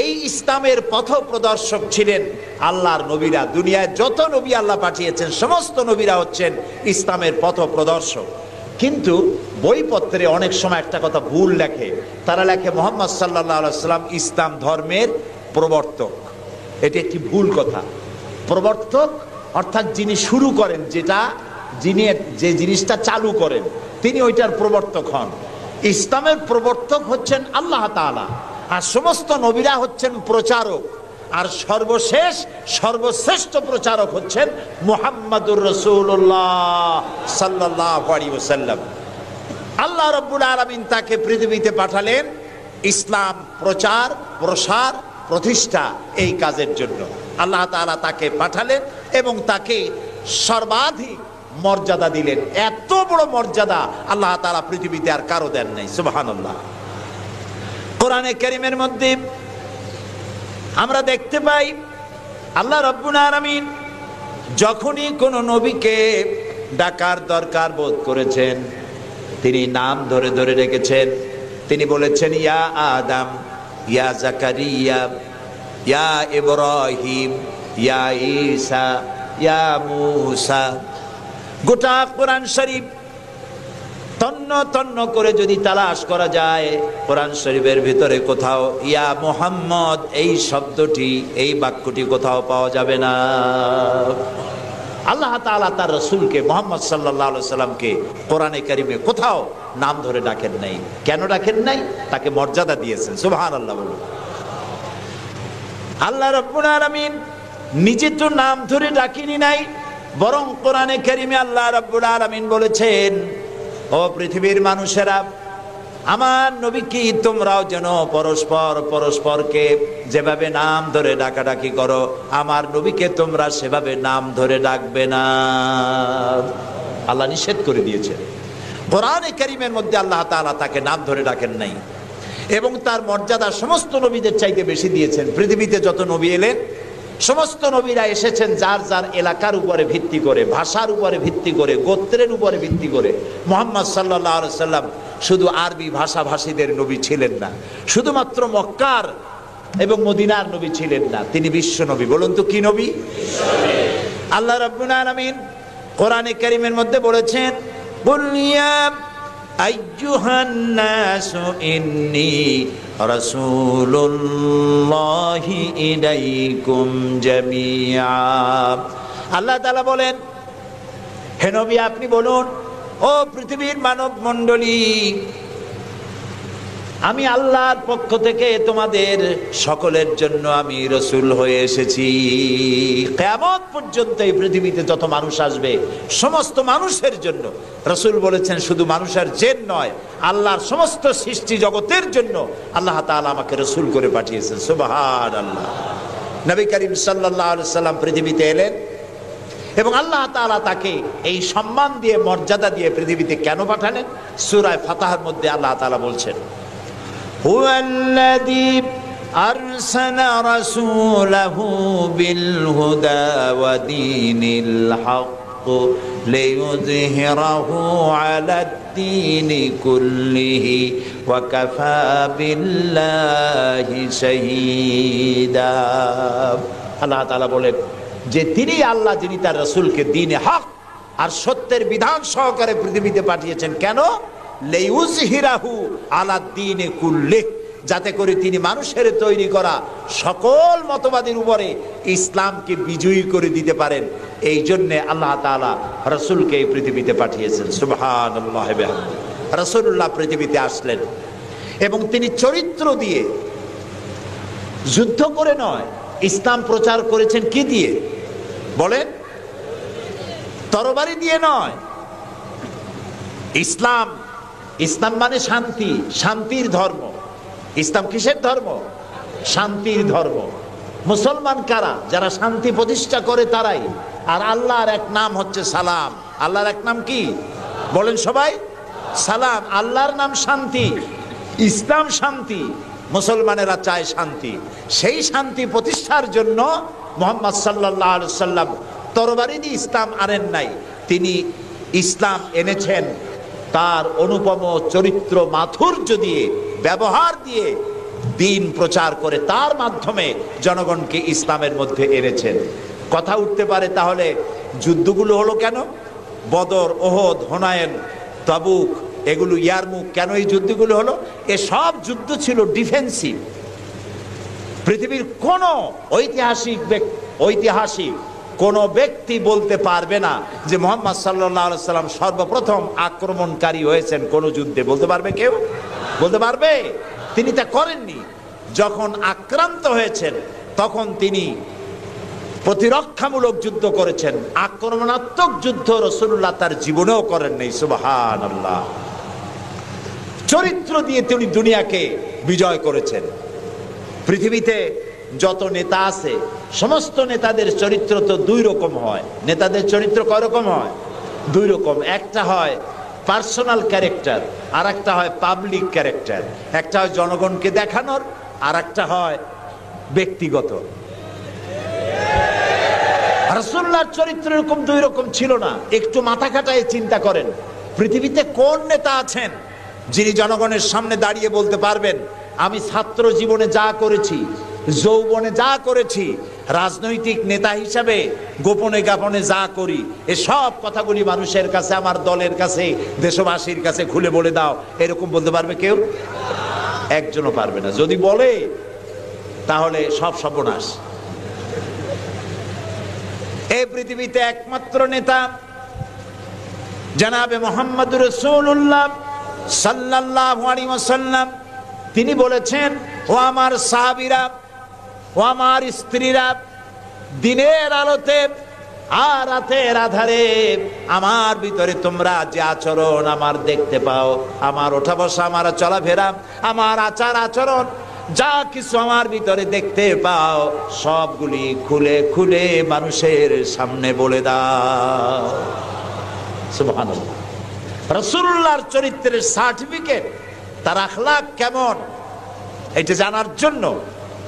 Speaker 1: এই ইসলামের পথ প্রদর্শক ছিলেন আল্লাহর নবীরা। দুনিয়ায় যত নবী আল্লাহ পাঠিয়েছেন সমস্ত নবীরা হচ্ছেন ইসলামের পথ প্রদর্শক। কিন্তু বইপত্রে অনেক সময় একটা কথা ভুল লেখে, তারা লেখে মুহাম্মদ সাল্লাল্লাহু আলাইহি ওয়াসাল্লাম ইসলাম ধর্মের প্রবর্তক। এটি একটি ভুল কথা। প্রবর্তক অর্থাৎ যিনি শুরু করেন, যিনি যে জিনিসটা চালু করেন তিনি ওইটার প্রবর্তক হন। ইসলামের প্রবর্তক হচ্ছেন আল্লাহ তাআলা, আর সমস্ত নবীরা হচ্ছেন প্রচারক, আর সর্বশ্রেষ্ঠ প্রচারক হচ্ছেন মুহাম্মাদুর রাসূলুল্লাহ সাল্লাল্লাহু আলাইহি ওয়াসাল্লাম। আল্লাহ রাব্বুল আলামিন তাকে পৃথিবীতে পাঠালেন ইসলাম প্রচার, প্রসার, প্রতিষ্ঠা এই কাজের জন্য। আল্লাহ তাআলা তাকে পাঠালেন এবং তাকে সর্বাধিক মর্যাদা দিলেন। এত বড় মর্যাদা আল্লাহ তাআলা পৃথিবীতে আর কারো দেন নাই। সুবহানাল্লাহ। কোরআনে কারীমের মধ্যে আমরা দেখতে পাই আল্লাহ রাব্বুল আলামিন যখনই কোনো নবীকে ডাকার দরকার বোধ করেছেন তিনি নাম ধরে ধরে ডেকেছেন। তিনি বলেছেন ইয়া আদম, ইয়া জাকারিয়া, ইয়া ইব্রাহিম, ইয়া ঈসা, ইয়া মূসা। গোটা কোরআন শরীফ তন্ন তন্ন করে যদি তালাশ করা যায় কোরআন শরীফের ভিতরে কোথাও ইয়া মুহাম্মদ এই শব্দটি, এই বাক্যটি কোথাও পাওয়া যাবে না। আল্লাহ তাআলা তার রাসূলকে মুহাম্মদ সাল্লাল্লাহু আলাইহি সাল্লামকে কোরআনে কারীমে কোথাও নাম ধরে ডাকেন নাই। কেন ডাকেন নাই? তাকে মর্যাদা দিয়েছেন। সুবহানাল্লাহ বলুন। আল্লাহ রাব্বুল আলামিন নিজে তো নাম ধরে ডাকেনি নাই, বরং কোরআনে কারীমে আল্লাহ রাব্বুল আলামিন বলেছেন ও পৃথিবীর মানুষেরা, আমার নবীকে তোমরাও যেন পরস্পরকে যেভাবে নাম ধরে ডাকাডাকি করো, আমার নবীকে তোমরা সেভাবে নাম ধরে ডাকবে না। আল্লাহ নিষেধ করে দিয়েছেন। কোরআনে কারীমের মধ্যে আল্লাহ তাআলা তাকে নাম ধরে ডাকেন নাই এবং তার মর্যাদা সমস্ত নবীদের চাইতে বেশি দিয়েছেন। পৃথিবীতে যত নবী এলেন সমস্ত নবীরা এসেছেন যার যার এলাকার উপরে ভিত্তি করে, ভাষার উপরে ভিত্তি করে, গোত্রের উপরে ভিত্তি করে। মুহাম্মদ সাল্লাল্লাহু আলাইহি সাল্লাম শুধু আরবি ভাষাভাষীদের নবী ছিলেন না, শুধুমাত্র মক্কার এবং মদিনার নবী ছিলেন না, তিনি বিশ্ব নবী। বলুন তো কি নবী? আল্লাহ রাব্বুল আলামিন কোরআনে কারীমের মধ্যে বলেছেন কুল ইয়া আইয়ুহান নাসু ইন্নী রাসূলুল্লাহি ইলাইকুম জামিআ। আল্লাহ তাআলা বলেন হে নবী আপনি বলুন, ও পৃথিবীর মানব মণ্ডলী, আমি আল্লাহর পক্ষ থেকে তোমাদের সকলের জন্য আমি রাসূল হয়ে এসেছি। কিয়ামত পর্যন্ত এই পৃথিবীতে যত মানুষ আসবে সমস্ত মানুষের জন্য। রাসূল বলেছেন শুধু মানুষের জেন নয়, আল্লাহর সমস্ত সৃষ্টি জগতের জন্য আল্লাহ তাআলা আমাকে রাসূল করে পাঠিয়েছেন। সুবহানাল্লাহ। নবী করিম সাল্লাল্লাহু আলাইহি সাল্লাম পৃথিবীতে এলেন এবং আল্লাহ তাআলা তাকে এই সম্মান দিয়ে, মর্যাদা দিয়ে পৃথিবীতে কেন পাঠালেন? সূরা ফাতহার মধ্যে আল্লাহ তাআলা বলছেন হুয়াল্লাযী أرسل رسوله بالهدى ودين الحق ليظهره على الدين كله وكفى بالله شهيدا আল্লাহ তাআলা বলেন যে তিনি আল্লাহ যিনি তার রাসূলকে দ্বীনে হক আর সত্যের বিধান সহকারে পৃথিবীতে পাঠিয়েছেন। কেন? লিইউযহিরাহু আলা দ্বীনি কুল্লিহি, যাতে করে তিনি মানুষের তৈরি করা সকল মতবাদের উপরে ইসলামকে বিজয়ী করে দিতে পারেন। এই জন্য আল্লাহ তাআলা রাসূলকে এই পৃথিবীতে পাঠিয়েছেন। সুবহানাল্লাহি ওয়া বিহামদিহি। রাসূলুল্লাহ পৃথিবীতে আসলেন এবং তিনি চরিত্র দিয়ে, যুদ্ধ করে নয়, ইসলাম প্রচার করেছেন কি দিয়ে বলেন? তরবারি দিয়ে নয়। ইসলাম মানে শান্তি, শান্তির ধর্ম। ইসলাম কিসের ধর্ম? শান্তির ধর্ম। মুসলমান কারা? যারা শান্তি প্রতিষ্ঠা করে তারাই। আর আল্লাহর এক নাম হচ্ছে সালাম। আল্লাহর এক নাম কি বলেন সবাই? সালাম। আল্লাহর নাম শান্তি, ইসলাম শান্তি, মুসলমানেরা চায় শান্তি। সেই শান্তি প্রতিষ্ঠার জন্য মুহাম্মদ সাল্লাল্লাহু আলাইহি ওয়াসাল্লাম তরবারি দিয়ে ইসলাম আনেন নাই, তিনি ইসলাম এনেছেন তার অনুপম চরিত্র মাধুর্য দিয়ে, ব্যবহার দিয়ে, দিন প্রচার করে তার মাধ্যমে জনগণকে ইসলামের মধ্যে এনেছেন। কথা উঠতে পারে তাহলে যুদ্ধগুলো হলো কেন? বদর, ওহদ, হুনাইন, তাবুক, এগুলো ইয়ারমুক, কেন এই যুদ্ধগুলো হলো? এসব যুদ্ধ ছিল ডিফেন্সিভ। পৃথিবীর কোন ঐতিহাসিক কোন ব্যক্তি বলতে পারবে না যে মুহাম্মদ সাল্লাল্লাহু আলাইহি সাল্লাম সর্বপ্রথম আক্রমণকারী হয়েছেন কোন যুদ্ধে। বলতে পারবে কেউ? বলতে পারবে? তিনি তা করেননি। যখন আক্রান্ত হয়েছেন তখন তিনি প্রতিরক্ষামূলক যুদ্ধ করেছেন। আক্রমণাত্মক যুদ্ধ রাসূলুল্লাহ তার জীবনেও করেন নাই। সুবহানাল্লাহ। চরিত্র দিয়ে তিনি দুনিয়াকে বিজয় করেছেন। পৃথিবীতে যত নেতা আছে সমস্ত নেতাদের চরিত্র তো দুই রকম হয়। নেতাদের চরিত্র কয় রকম হয়? দুই রকম। একটা হয় পার্সোনাল ক্যারেক্টার, আর একটা হয় পাবলিক ক্যারেক্টার। একটা হয় জনগণকে দেখানোর, আর একটা হয় ব্যক্তিগত। রাসূলুল্লাহর চরিত্র এরকম দুই রকম ছিল না। একটু মাথা খাটায় চিন্তা করেন, পৃথিবীতে কোন নেতা আছেন যিনি জনগণের সামনে দাঁড়িয়ে বলতে পারবেন আমি ছাত্র জীবনে যা করেছি, যৌবনে যা করেছি, রাজনৈতিক নেতা হিসাবে গোপনে গোপনে যা করি, এসব কথাগুলি মানুষের কাছে, আমার দলের কাছে, দেশবাসীর কাছে খুলে বলে দাও, এরকম বলতে পারবে কেউ? একজনও পারবে না। যদি বলে তাহলে সব সর্বনাশ। এই পৃথিবীতে একমাত্র নেতা জনাবে মুহাম্মদুর রাসূলুল্লাহ সাল্লাল্লাহু আলাইহি ওয়াসাল্লাম। তিনি বলেছেন, ও আমার সাহাবীরা, ও আমার স্ত্রীরা, দিনের আলোতে আর রাতের আধারে আমার ভিতরে তোমরা যে আচরণ আমার দেখতে পাও, আমার ওঠা বসা, আমার চলাফেরা, আমার আচার আচরণ, যা কিছু আমার ভিতরে দেখতে পাও সবগুলি খুলে খুলে মানুষের সামনে বলে দাও। সুবহানাল্লাহ। রাসূলুল্লাহর চরিত্রের সার্টিফিকেট, তার আখলাক কেমন, এটা জানার জন্য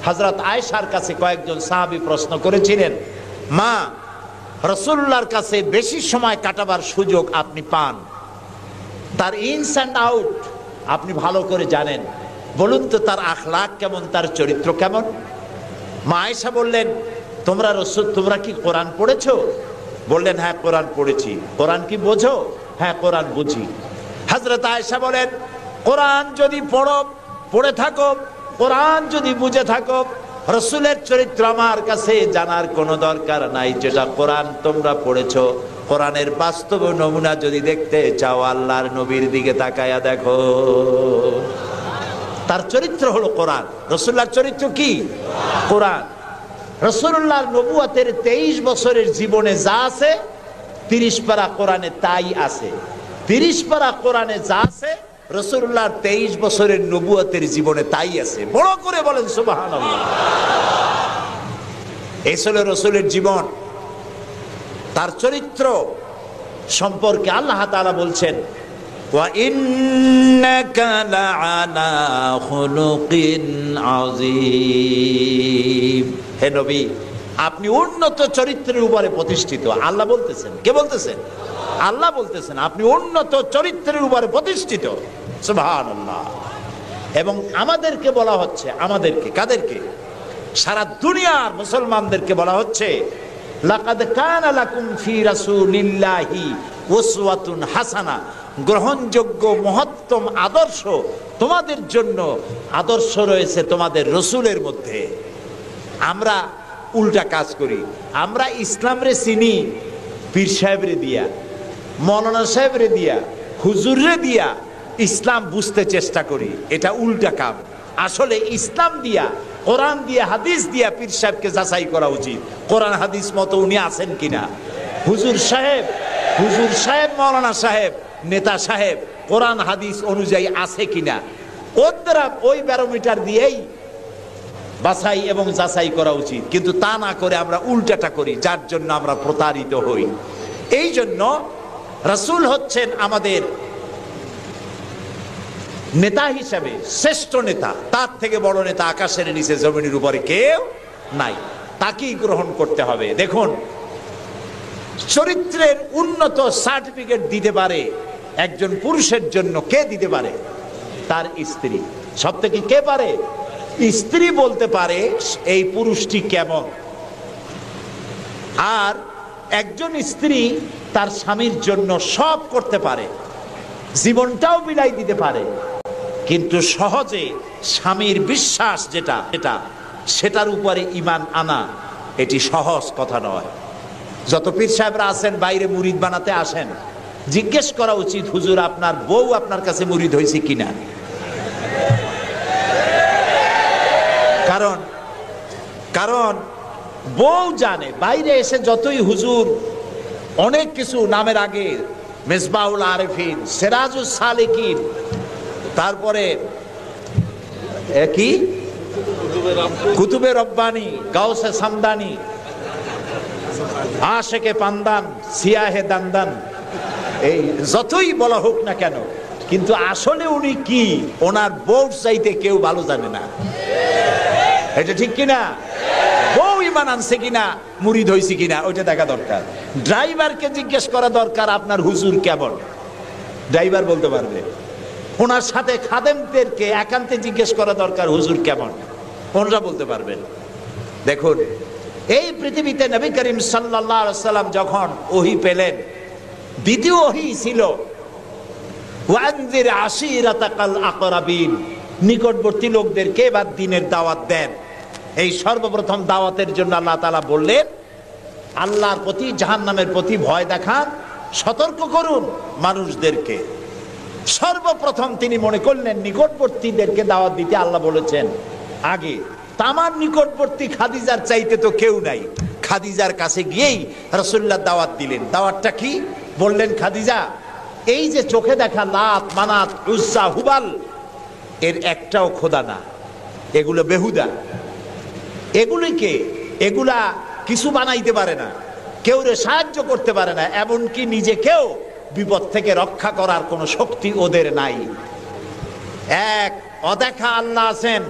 Speaker 1: হযরত আয়েশার কাছে কয়েকজন সাহাবী প্রশ্ন করেছিলেন, মা, রাসূলুল্লাহর কাছে বেশি সময় কাটাবার সুযোগ আপনি পান, তার ইনস অ্যান্ড আউট আপনি ভালো করে জানেন, বলুন তো তার আখলাক কেমন, তার চরিত্র কেমন? মা আয়েশা বললেন, তোমরা কি কোরআন পড়েছো? বললেন, হ্যাঁ কোরআন পড়েছি। কোরআন কি বোঝো? হ্যাঁ কোরআন বুঝি। হযরত আয়েশা বলেন, কোরআন যদি পড়ে থাকো, কোরআন যদি বুঝে থাকো, রাসূলের চরিত্র আমার কাছে জানার কোনো দরকার নাই। যেটা কোরআন তোমরা পড়েছো, কোরআনের বাস্তব নমুনা যদি দেখতে চাও, আল্লাহর নবীর দিকে তাকায়া দেখো। তার চরিত্র হলো কোরআন। রাসূলুল্লাহর চরিত্র কি? কোরআন। রাসূলুল্লাহর নবুয়তের 23 বছরের জীবনে যা আছে 30 পারা কোরআনে তাই আছে। 30 পারা কোরআনে যা আছে রাসূলুল্লাহর 23 বছরের নবুয়তের জীবনে তাই আছে। বড় করে বলেন সুবহানাল্লাহ। এই ছিল রাসূলের জীবন। তার চরিত্র সম্পর্কে আল্লাহ তাআলা বলছেন, ওয়া ইন্নাকা লাআলা খুলুকিন আযীম। হে নবী, আপনি উন্নত চরিত্রের উপরে প্রতিষ্ঠিত। আল্লাহ বলতেছেন। কে বলতেছেন? আল্লাহ বলতেছেন আপনি উন্নত চরিত্রের উপরে প্রতিষ্ঠিত। সুবহানাল্লাহ। এবং আমাদেরকে বলা হচ্ছে, আমাদেরকে, কাদেরকে? সারা দুনিয়ার মুসলমানদেরকে বলা হচ্ছে, লাকাদ কানা লাকুম ফি রাসূলিল্লাহি উসওয়াতুন হাসানা, গ্রহণযোগ্য মহত্তম আদর্শ তোমাদের জন্য আদর্শ রয়েছে তোমাদের রসুলের মধ্যে। আমরা উল্টা কাজ করি। আমরা ইসলামরে চিনি পীর সাহেবরে দিয়া, মৌলানা সাহেবরে দিয়া, হুজুররে দিয়া ইসলাম বুঝতে চেষ্টা করি। এটা উল্টা কাম। আসলে ইসলাম দিয়া, কোরআন দিয়া, হাদিস দিয়া পীর সাহেবকে যাচাই করা উচিত, কোরআন হাদিস মতো উনি আছেন কিনা। হুজুর সাহেব, মৌলানা সাহেব, নেতা সাহেব কোরআন হাদিস অনুযায়ী আছে কিনা, ওই ব্যারোমিটার দিয়েই বাছাই এবং যাচাই করা উচিত। কিন্তু তা না করে আমরা উল্টাটা করি, যার জন্য আমরা প্রতারিত হই। এই জন্য রাসূল হচ্ছেন আমাদের নেতা হিসাবে শ্রেষ্ঠ নেতা। তার থেকে বড় নেতা আকাশের নিচে জমিনের উপরে কেউ নাই। তাকেই গ্রহণ করতে হবে। দেখুন, চরিত্রের উন্নত সার্টিফিকেট দিতে পারে একজন পুরুষের জন্য। কে দিতে পারে? তার স্ত্রী। সব থেকে কে পারে? স্ত্রী বলতে পারে এই পুরুষটি কেমন। আর একজন স্ত্রী তার স্বামীর জন্য সব করতে পারে, জীবনটাও বিলাই দিতে পারে, কিন্তু সহজে স্বামীর বিশ্বাস যেটা সেটার উপরে ঈমান আনা এটি সহজ কথা নয়। যত পীর সাহেবরা আছেন বাইরে মুরিদ বানাতে আসেন, জিজ্ঞেস করা উচিত, হুজুর আপনার বউ আপনার কাছে মুরিদ হয়েছে কিনা। কারণ বউ জানে। বাইরে এসে যতই হুজুর অনেক কিছু নামের আগে মেজবাউল আরিফিন, সিরাজুস সালিকিন, তারপরে কি কুতুবে রব্বানি, গাউসে সামদানি, আশেকে পান্দান, সিয়াহে দান্দান, এই যতই বলা হোক না কেন, কিন্তু আসলে উনি কি ওনার বউ চাইতে কেউ ভালো জানে না। এটা ঠিক কিনা? বউ ঈমান আনছে কিনা, মুরিদ হইছে কিনা, ওইটা দেখা দরকার। ড্রাইভারকে জিজ্ঞেস করা দরকার আপনার হুজুর কেমন, ড্রাইভার বলতে পারবে। ওনার সাথে খাদেমদেরকে একান্তে জিজ্ঞেস করা দরকার হুজুর কেমন, ওনারা বলতে পারবেন। দেখুন, এই পৃথিবীতে নবী করিম সাল্লাল্লাহু আলাইহি সাল্লাম যখন ওহী পেলেন, দ্বিতীয় ওহী ছিল ওয়ানজির আশিরাতাকাল আকরাবিন, নিকটবর্তী লোকদেরকে বা দ্বীনের দাওয়াত দেন। এই সর্বপ্রথম দাওয়াতের জন্য আল্লাহ তাআলা বললেন, আল্লাহর প্রতি, জাহান্নামের প্রতি ভয় দেখান, সতর্ক করুন মানুষদেরকে। সর্বপ্রথম তিনি মনে করলেন নিকটবর্তীদেরকে দাওয়াত দিতে আল্লাহ বলেছেন আগে। তামার নিকটবর্তী খাদিজার চাইতে তো কেউ নাই। খাদিজার কাছে গিয়েই রাসূলুল্লাহ দাওয়াত দিলেন। দাওয়াতটা কি বললেন? খাদিজা, এই যে চোখে দেখা লাত, মানাত, উজ্জা, হুবাল, এর একটাও খোদা না, এগুলো বেহুদা। এগুলা কিছু বানাইতে পারে না, কেউ সাহায্য করতে পারে না, এমনকি নিজেকেও বিপদ থেকে রক্ষা করার কোনো শক্তি ওদের নাই। এক অদেখা আল্লাহ আছেন,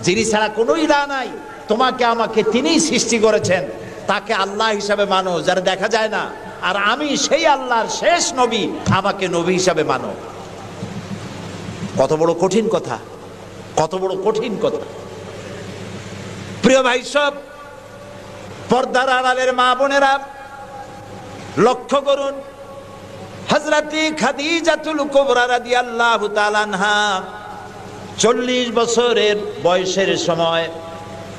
Speaker 1: যিনি ছাড়া কোনো ইলাহ নাই। তোমাকে আমাকে তিনিই সৃষ্টি করেছেন, তাকে আল্লাহ হিসাবে মানো, যারা দেখা যায় না। আর আমি সেই আল্লাহর শেষ নবী, আমাকে নবী হিসাবে মানো। কত বড় কঠিন কথা, কত বড় কঠিন কথা। প্রিয় ভাই সব, পর্দার আড়ালের মা বোনেরা লক্ষ্য করুন, হযরতে খাদিজাতুল কুবরা রাদিয়াল্লাহু তাআলা আনহা 40 বছরের বয়সের সময়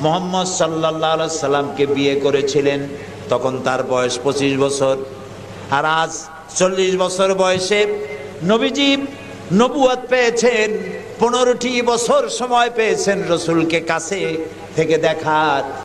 Speaker 1: মুহাম্মদ সাল্লাল্লাহু আলাইহি সাল্লামকে বিয়ে করেছিলেন। তখন তার বয়স 25 বছর। আর আজ 40 বছর বয়সে নবীজি নবুয়ত পেয়েছেন। 15টি বছর সময় পেয়েছেন রাসূলকে কাছে থেকে দেখার।